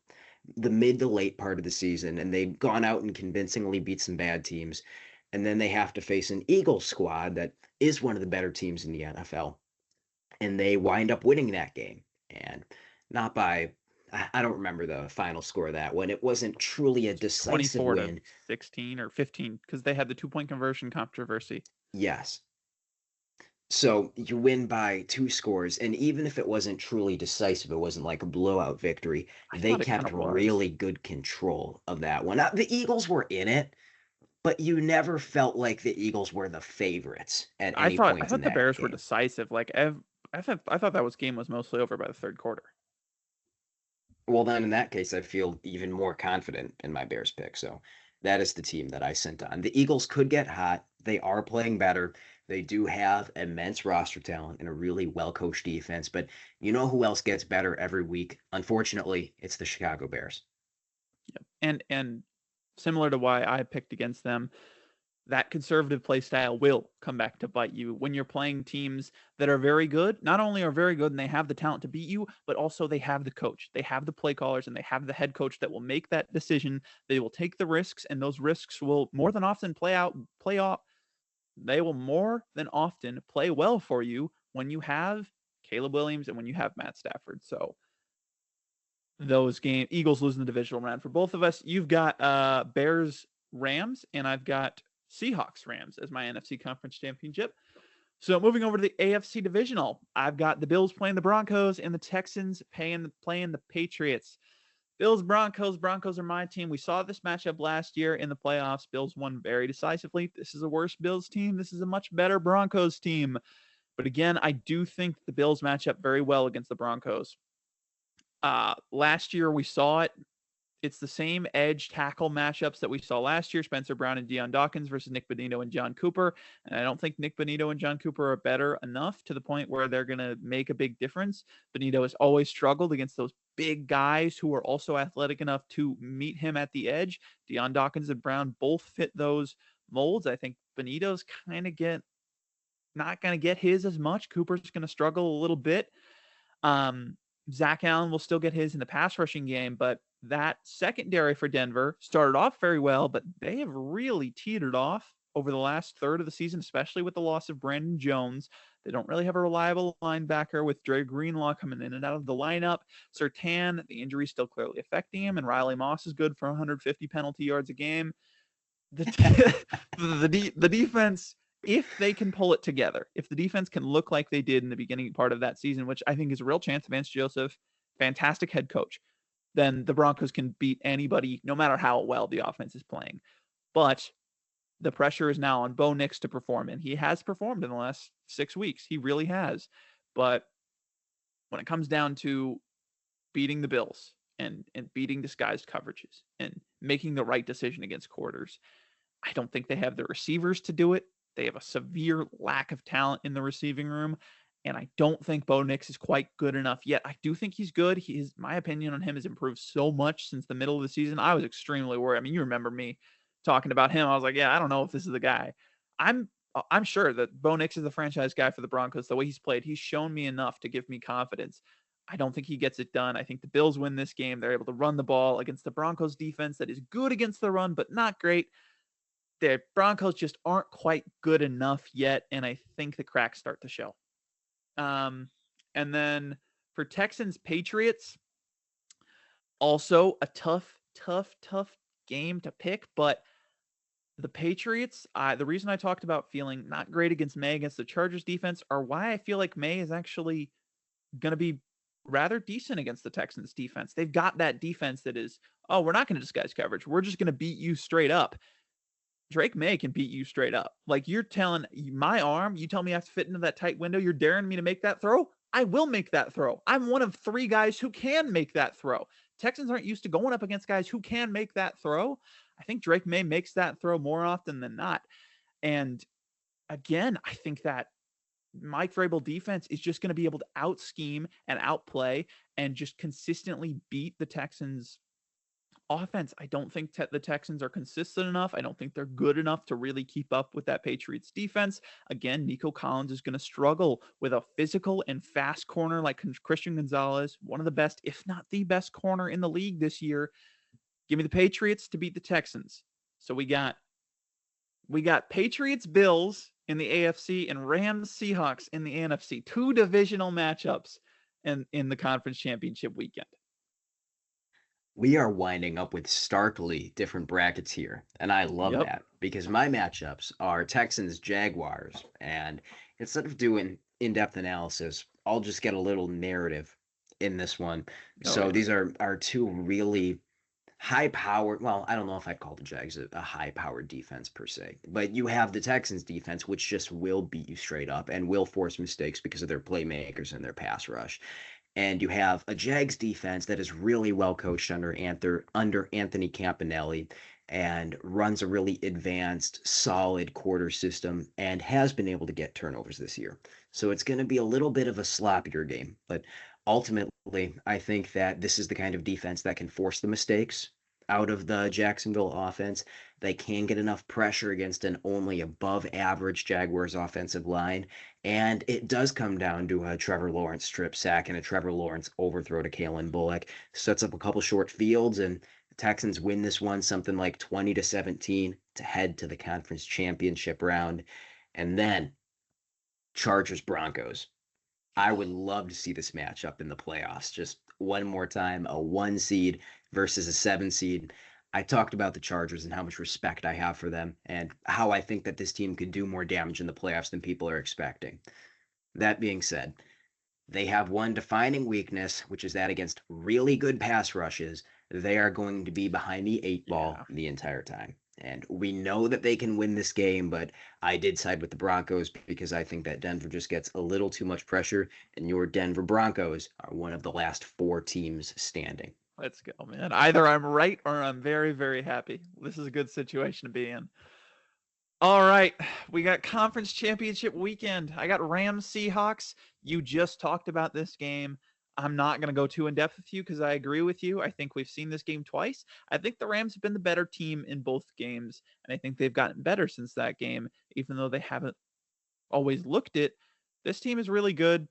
the mid to late part of the season, and they've gone out and convincingly beat some bad teams. And then they have to face an Eagles squad that is one of the better teams in the NFL. And they wind up winning that game. And not by, I don't remember the final score of that one. It wasn't truly a decisive 24 to win. 16 or 15 because they had the 2-point conversion controversy. Yes, so you win by 2 scores, and even if it wasn't truly decisive, it wasn't like a blowout victory. I They thought it kind kept of was. really good control of that one. Now, the Eagles were in it, but you never felt like the Eagles were the favorites at I any thought I point in thought the that Bears were game. decisive. I thought that game was mostly over by the third quarter. Well, then in that case, I feel even more confident in my Bears pick. So that is the team that I sent on. The Eagles could get hot. They are playing better. They do have immense roster talent and a really well coached defense. But you know who else gets better every week? Unfortunately, it's the Chicago Bears. Yep. And similar to why I picked against them, that conservative play style will come back to bite you when you're playing teams that are very good. Not only are very good and they have the talent to beat you, but also they have the coach, they have the play callers, and they have the head coach that will make that decision. They will take the risks, and those risks will more than often play off. They will more than often play well for you when you have Caleb Williams and when you have Matt Stafford. So those game Eagles losing the divisional round for both of us. You've got Bears Rams, and I've got Seahawks Rams as my NFC Conference Championship. So moving over to the AFC divisional, I've got the Bills playing the Broncos and the Texans playing the Patriots. Bills Broncos. Broncos are my team. We saw this matchup last year in the playoffs. Bills won very decisively. This is a worse Bills team. This is a much better Broncos team. But again, I do think the Bills match up very well against the Broncos. Last year we saw it. It's the same edge tackle matchups that we saw last year: Spencer Brown and Deion Dawkins versus Nick Bonito and John Cooper. And I don't think Nick Bonito and John Cooper are better enough to the point where they're going to make a big difference. Bonito has always struggled against those big guys who are also athletic enough to meet him at the edge. Deion Dawkins and Brown both fit those molds. I think Bonito's kind of not going to get his as much. Cooper's going to struggle a little bit. Um, Zach Allen will still get his in the pass rushing game, but that secondary for Denver started off very well, but they have really teetered off over the last third of the season, especially with the loss of Brandon Jones. They don't really have a reliable linebacker with Dre Greenlaw coming in and out of the lineup. Sertan, the injury is still clearly affecting him, and Riley Moss is good for 150 penalty yards a game. The the defense, if they can pull it together, if the defense can look like they did in the beginning part of that season, which I think is a real chance, Vance Joseph, fantastic head coach, then the Broncos can beat anybody, no matter how well the offense is playing. But the pressure is now on Bo Nix to perform, and he has performed in the last 6 weeks. He really has. But when it comes down to beating the Bills and beating disguised coverages and making the right decision against quarters, I don't think they have the receivers to do it. They have a severe lack of talent in the receiving room. And I don't think Bo Nix is quite good enough yet. I do think he's good. My opinion on him has improved so much since the middle of the season. I was extremely worried. I mean, you remember me talking about him. I was like, yeah, I don't know if this is the guy. I'm I'm sure that Bo Nix is the franchise guy for the Broncos. The way he's played, he's shown me enough to give me confidence. I don't think he gets it done. I think the Bills win this game. They're able to run the ball against the Broncos defense that is good against the run, but not great. The Broncos just aren't quite good enough yet, and I think the cracks start to show. And then for Texans Patriots, also a tough game to pick, but the Patriots, the reason I talked about feeling not great against May against the Chargers defense are why I feel like May is actually going to be rather decent against the Texans defense. They've got that defense that is, oh, we're not going to disguise coverage. We're just going to beat you straight up. Drake May can beat you straight up. Like, you're telling my arm, you tell me I have to fit into that tight window, you're daring me to make that throw? I will make that throw. I'm one of 3 guys who can make that throw. Texans aren't used to going up against guys who can make that throw. I think Drake May makes that throw more often than not. And again, I think that Mike Vrabel defense is just going to be able to out scheme and outplay and just consistently beat the Texans offense. I don't think the Texans are consistent enough. I don't think they're good enough to really keep up with that Patriots defense. Again, Nico Collins is going to struggle with a physical and fast corner like Christian Gonzalez, one of the best, if not the best corner in the league this year. Give me the Patriots to beat the Texans. So we got Patriots Bills in the AFC and Rams Seahawks in the NFC. 2 divisional matchups in the conference championship weekend. We are winding up with starkly different brackets here, and I love that because my matchups are Texans Jaguars, and instead of doing in-depth analysis, I'll just get a little narrative in this one. These are 2 really high-powered, well, I don't know if I'd call the Jags a high-powered defense per se, but you have the Texans defense, which just will beat you straight up and will force mistakes because of their playmakers and their pass rush. And you have a Jags defense that is really well coached under Anthony Campanelli and runs a really advanced, solid quarter system and has been able to get turnovers this year. So it's going to be a little bit of a sloppier game, but ultimately, I think that this is the kind of defense that can force the mistakes out of the Jacksonville offense. They can get enough pressure against an only above average Jaguars offensive line. And it does come down to a Trevor Lawrence strip sack and a Trevor Lawrence overthrow to Kalen Bullock. Sets up a couple short fields, and the Texans win this one something like 20-17 to head to the conference championship round. And then Chargers Broncos. I would love to see this matchup in the playoffs. Just one more time, a 1 seed versus a 7 seed. I talked about the Chargers and how much respect I have for them and how I think that this team could do more damage in the playoffs than people are expecting. That being said, they have one defining weakness, which is that against really good pass rushes, they are going to be behind the 8 ball the entire time. And we know that they can win this game, but I did side with the Broncos because I think that Denver just gets a little too much pressure, and your Denver Broncos are one of the last 4 teams standing. Let's go, man. Either I'm right or I'm very, very happy. This is a good situation to be in. All right, we got conference championship weekend. I got Rams Seahawks. You just talked about this game. I'm not going to go too in depth with you because I agree with you. I think we've seen this game twice. I think the Rams have been the better team in both games, and I think they've gotten better since that game, even though they haven't always looked it. This team is really good.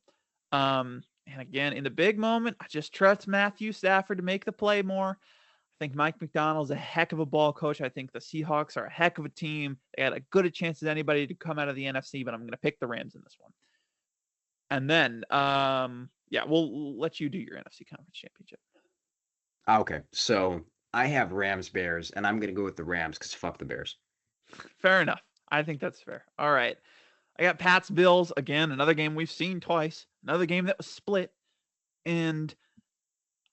And again, in the big moment, I just trust Matthew Stafford to make the play more. I think Mike McDonald's a heck of a ball coach. I think the Seahawks are a heck of a team. They had as good a chance as anybody to come out of the NFC, but I'm going to pick the Rams in this one. And then, we'll let you do your NFC Conference Championship. Okay, so I have Rams Bears, and I'm going to go with the Rams because fuck the Bears. Fair enough. I think that's fair. All right. I got Pats Bills. Again, another game we've seen twice. Another game that was split. And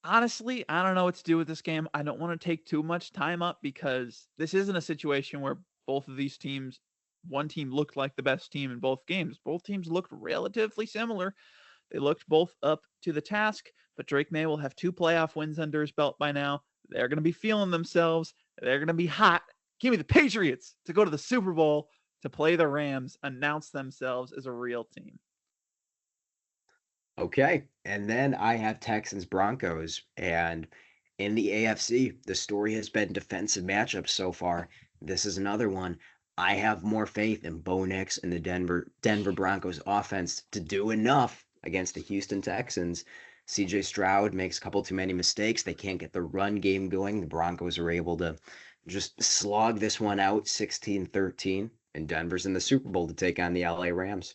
honestly, I don't know what to do with this game. I don't want to take too much time up because this isn't a situation where Both of these teams, one team looked like the best team in both games. Both teams looked relatively similar. They looked both up to the task, but Drake May will have 2 playoff wins under his belt by now. They're going to be feeling themselves. They're going to be hot. Give me the Patriots to go to the Super Bowl to play the Rams, announce themselves as a real team. Okay. And then I have Texans Broncos. And in the AFC, the story has been defensive matchups so far. This is another one. I have more faith in Bo Nix and the Denver Broncos offense to do enough against the Houston Texans. CJ Stroud makes a couple too many mistakes. They can't get the run game going. The Broncos are able to just slog this one out 16-13, and Denver's in the Super Bowl to take on the LA Rams.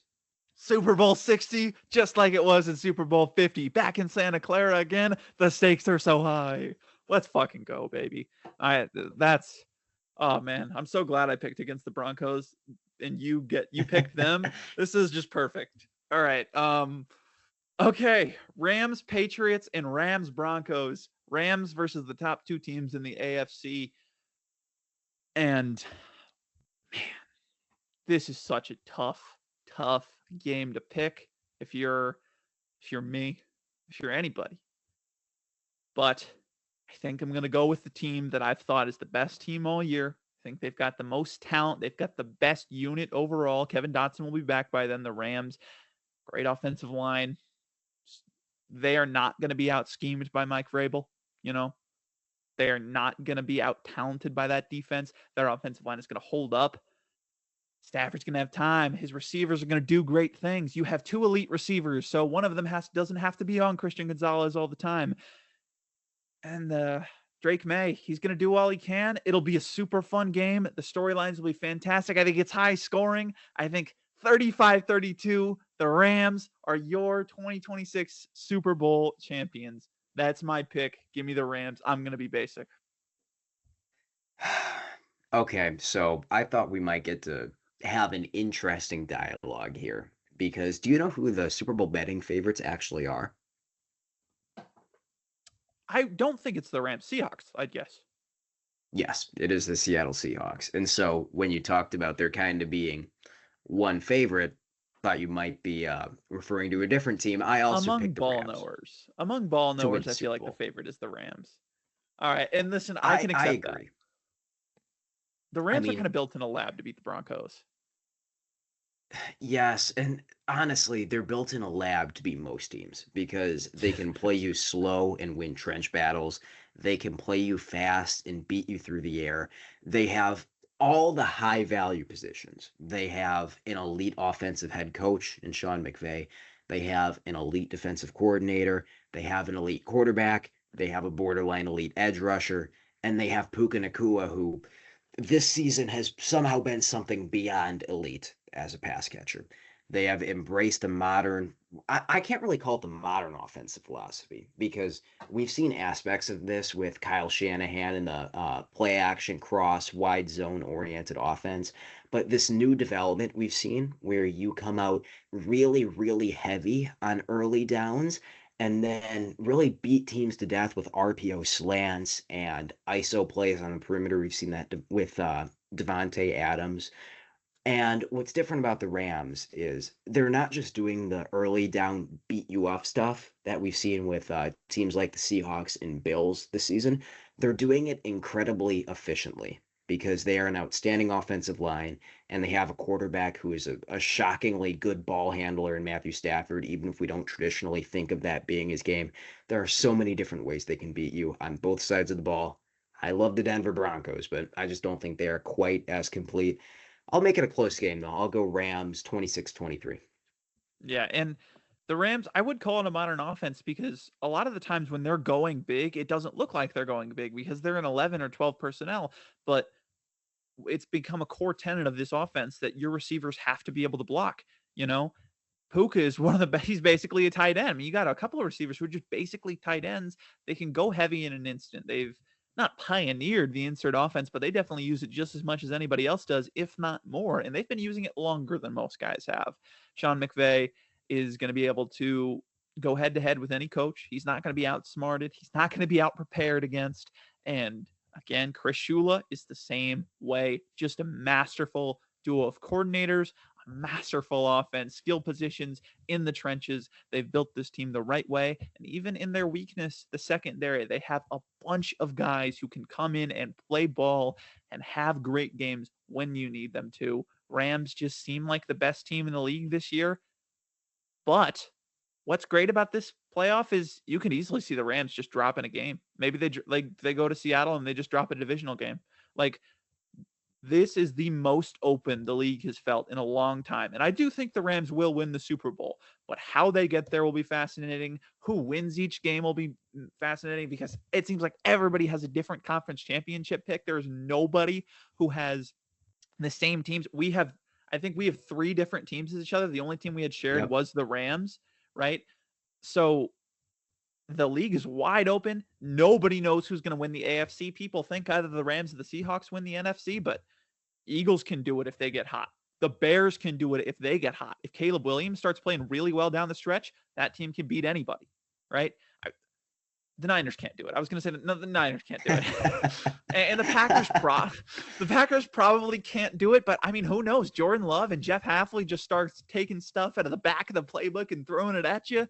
Super Bowl 60, just like it was in Super Bowl 50. Back in Santa Clara again. The stakes are so high. Let's fucking go, baby. Oh man, I'm so glad I picked against the Broncos and you picked them. This is just perfect. All right. Okay, Rams Patriots and Rams Broncos. Rams versus the top 2 teams in the AFC. And man, this is such a tough game to pick if you're me, if you're anybody. But I think I'm going to go with the team that I've thought is the best team all year. I think they've got the most talent. They've got the best unit overall. Kevin Dotson will be back by then. The Rams, great offensive line. They are not going to be out schemed by Mike Vrabel. They are not going to be out talented by that defense. Their offensive line is going to hold up. Stafford's going to have time. His receivers are going to do great things. You have 2 elite receivers, so one of them doesn't have to be on Christian Gonzalez all the time. And Drake May, he's going to do all he can. It'll be a super fun game. The storylines will be fantastic. I think it's high scoring. I think 35-32, the Rams are your 2026 Super Bowl champions. That's my pick. Give me the Rams. I'm going to be basic. Okay, so I thought we might get to have an interesting dialogue here because do you know who the Super Bowl betting favorites actually are? I don't think it's the Rams Seahawks, I'd guess. Yes, it is the Seattle Seahawks. And so when you talked about there kind of being one favorite, thought you might be referring to a different team. I also Among picked the ball Rams knowers, among ball to win knowers, the I feel Super like the Bowl. favorite is the Rams. All right, and listen, I I can I accept that. agree. The I Rams are kind mean, of built in a lab to beat the Broncos. yes, and honestly, they're built in a lab to beat most teams because they can play you slow and win trench battles. They can play you fast and beat you through the air. They have all the high value positions. They have an elite offensive head coach in Sean McVay. They have an elite defensive coordinator. They have an elite quarterback. They have a borderline elite edge rusher. And they have Puka Nakua, who this season has somehow been something beyond elite as a pass catcher. They have embraced a modern, I can't really call it the modern offensive philosophy because we've seen aspects of this with Kyle Shanahan and the play action cross wide zone oriented offense. But this new development we've seen where you come out really, really heavy on early downs and then really beat teams to death with RPO slants and ISO plays on the perimeter. We've seen that with Devontae Adams. And what's different about the Rams is they're not just doing the early down beat you up stuff that we've seen with teams like the Seahawks and Bills this season. They're doing it incredibly efficiently because they are an outstanding offensive line and they have a quarterback who is a shockingly good ball handler in Matthew Stafford, even if we don't traditionally think of that being his game. There are so many different ways they can beat you on both sides of the ball. I love the Denver Broncos, but I just don't think they are quite as complete. I'll make it a close game though. I'll go Rams 26-23. Yeah, and the Rams, I would call it a modern offense because a lot of the times when they're going big, it doesn't look like they're going big because they're in 11 or 12 personnel, but it's become a core tenet of this offense that your receivers have to be able to block. You know, Puka is one of the best. He's basically a tight end. I mean, you got a couple of receivers who are just basically tight ends. They can go heavy in an instant. They've not pioneered the insert offense, but they definitely use it just as much as anybody else does, if not more. And they've been using it longer than most guys have. Sean McVay is going to be able to go head to head with any coach. He's not going to be outsmarted. He's not going to be out prepared against. And Again, Chris Shula is the same way, just a masterful duo of coordinators, a masterful offense, skill positions in the trenches. They've built this team the right way. And even in their weakness, the secondary, they have a bunch of guys who can come in and play ball and have great games when you need them to. Rams just seem like the best team in the league this year. But what's great about this playoff is you can easily see the Rams just dropping a game. Maybe they go to Seattle and they just drop a divisional game. Like, this is the most open the league has felt in a long time. And I do think the Rams will win the Super Bowl, but how they get there will be fascinating. Who wins each game will be fascinating because it seems like everybody has a different conference championship pick. There's nobody who has the same teams. I think we have 3 different teams as each other. The only team we had shared Yep. was the Rams, right? So the league is wide open. Nobody knows who's going to win the AFC. People think either the Rams or the Seahawks win the NFC, but Eagles can do it if they get hot. The Bears can do it if they get hot. If Caleb Williams starts playing really well down the stretch, that team can beat anybody, right? The Niners can't do it. I was going to say no, the Niners can't do it, and the Packers probably can't do it. But I mean, who knows? Jordan Love and Jeff Hafley just starts taking stuff out of the back of the playbook and throwing it at you.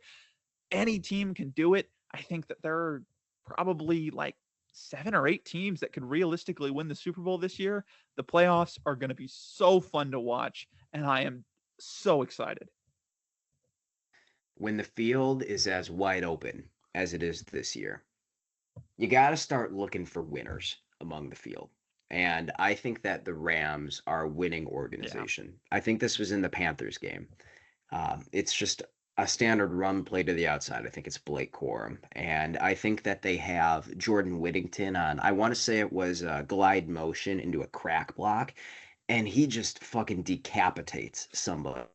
Any team can do it. I think that there are probably like 7 or 8 teams that could realistically win the Super Bowl this year. The playoffs are going to be so fun to watch, and I am so excited. When the field is as wide open as it is this year, you got to start looking for winners among the field. And I think that the Rams are a winning Yeah. organization. I think this was in the Panthers game. It's just a standard run play to the outside. I think it's Blake Corum. And I think that they have Jordan Whittington on, I want to say it was a glide motion into a crack block. And he just fucking decapitates somebody,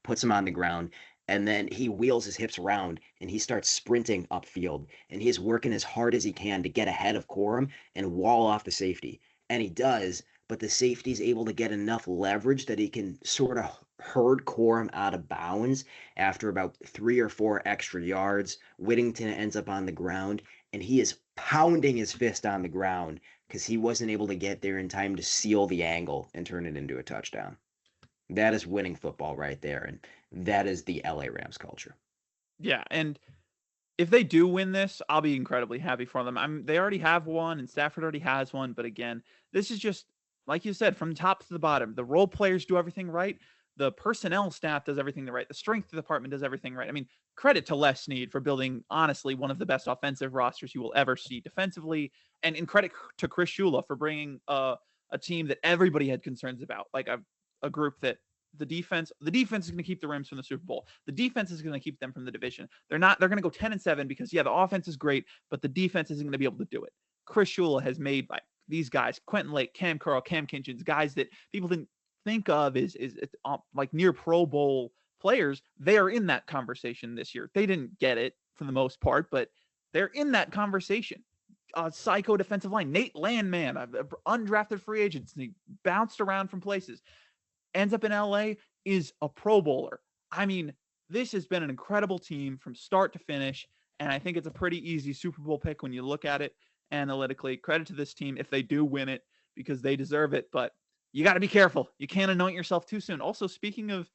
puts him on the ground, and then he wheels his hips around and he starts sprinting upfield. And he's working as hard as he can to get ahead of Corum and wall off the safety. And he does, but the safety's able to get enough leverage that he can sort of herd Corum out of bounds after about 3 or 4 extra yards. Whittington ends up on the ground and he is pounding his fist on the ground because he wasn't able to get there in time to seal the angle and turn it into a touchdown. That is winning football right there. And that is the LA Rams culture. Yeah, and if they do win this, I'll be incredibly happy for them. They already have one, and Stafford already has one. But again, this is just like you said, from top to the bottom. The role players do everything right. The personnel staff does everything right. The strength department does everything right. I mean, credit to Les Snead for building, honestly, one of the best offensive rosters you will ever see defensively, and credit to Chris Shula for bringing a team that everybody had concerns about, like a group that the defense is going to keep the Rams from the Super Bowl. The defense is going to keep them from the division. They're going to go 10-7 because the offense is great, but the defense isn't going to be able to do it. Chris Shula has made like these guys, Quentin Lake, Cam Curl, Cam Kinchins, guys that people didn't think of as like near Pro Bowl players. They are in that conversation this year. They didn't get it for the most part, but they're in that conversation. Psycho defensive line, Nate Landman, undrafted free agents. He bounced around from places, ends up in LA, is a Pro Bowler. I mean, this has been an incredible team from start to finish, and I think it's a pretty easy Super Bowl pick when you look at it analytically. Credit to this team if they do win it because they deserve it, but you got to be careful. You can't anoint yourself too soon. Also, speaking of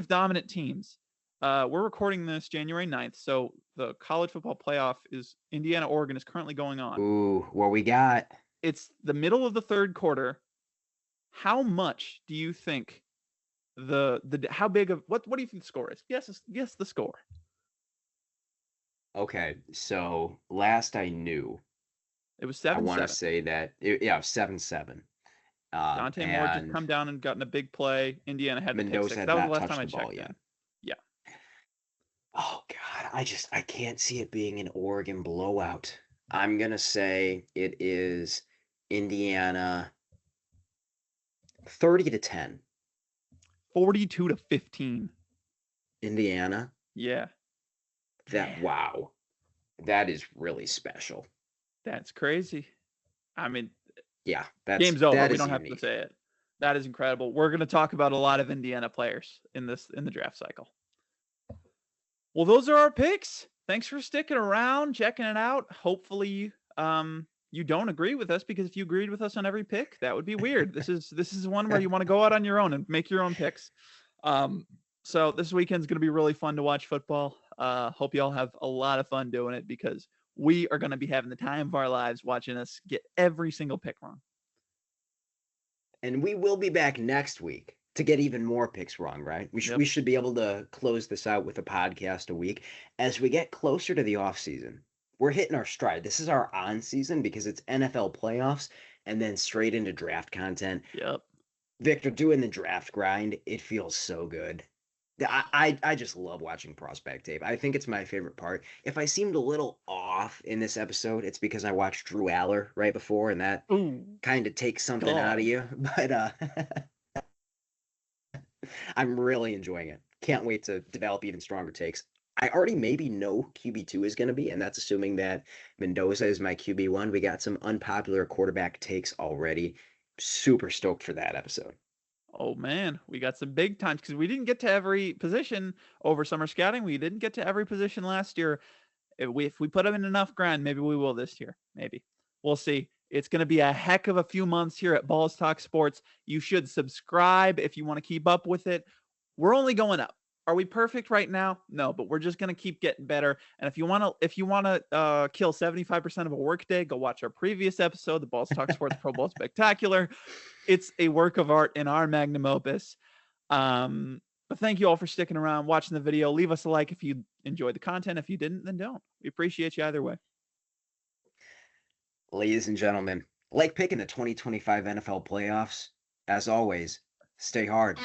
dominant teams, we're recording this January 9th, so the college football playoff is Indiana-Oregon is currently going on. Ooh, what we got? It's the middle of the third quarter. How much do you think how big of what do you think the score is? Guess the score. Okay, so last I knew, It was I want to 7-7. say that it 7-7. Dante Moore just And come down and gotten a big play. Indiana had the pick Mendoza six. had That was the not last touched time I the ball checked yet. in. Yeah. Oh God, I can't see it being an Oregon blowout. I'm gonna say it is Indiana 30-10. 42-15. Indiana. Yeah. That Man, wow. That is really special. that's crazy. I mean, Yeah, game's over. that We is don't have to unique. say it. That is incredible. We're going to talk about a lot of Indiana players in the draft cycle. Well, those are our picks. Thanks for sticking around, checking it out. Hopefully you don't agree with us, because if you agreed with us on every pick, that would be weird. This is one where you want to go out on your own and make your own picks. So this weekend's going to be really fun to watch football. Hope y'all have a lot of fun doing it, because we are going to be having the time of our lives watching us get every single pick wrong. And we will be back next week to get even more picks wrong, right? We should be able to close this out with a podcast a week as we get closer to the off season. We're hitting our stride. This is our on season because it's NFL playoffs and then straight into draft content. Yep. Victor, doing the draft grind, it feels so good. I just love watching prospect tape. I think it's my favorite part. If I seemed a little off in this episode, it's because I watched Drew Aller right before, and that kind of takes something out of you. But I'm really enjoying it. Can't wait to develop even stronger takes. I already maybe know QB2 is going to be, and that's assuming that Mendoza is my QB1. We got some unpopular quarterback takes already. Super stoked for that episode. Oh man, we got some big times, because we didn't get to every position over summer scouting. We didn't get to every position last year. If we put them in enough grind, maybe we will this year. Maybe. We'll see. It's going to be a heck of a few months here at Balls Talk Sports. You should subscribe if you want to keep up with it. We're only going up. Are we perfect right now? No, but we're just going to keep getting better. And if you want to kill 75% of a workday, go watch our previous episode, the Balls Talk Sports Pro Bowl Spectacular. It's a work of art in our magnum opus. But thank you all for sticking around, watching the video. Leave us a like if you enjoyed the content. If you didn't, then don't. We appreciate you either way. Ladies and gentlemen, like picking the 2025 NFL playoffs, as always, stay hard.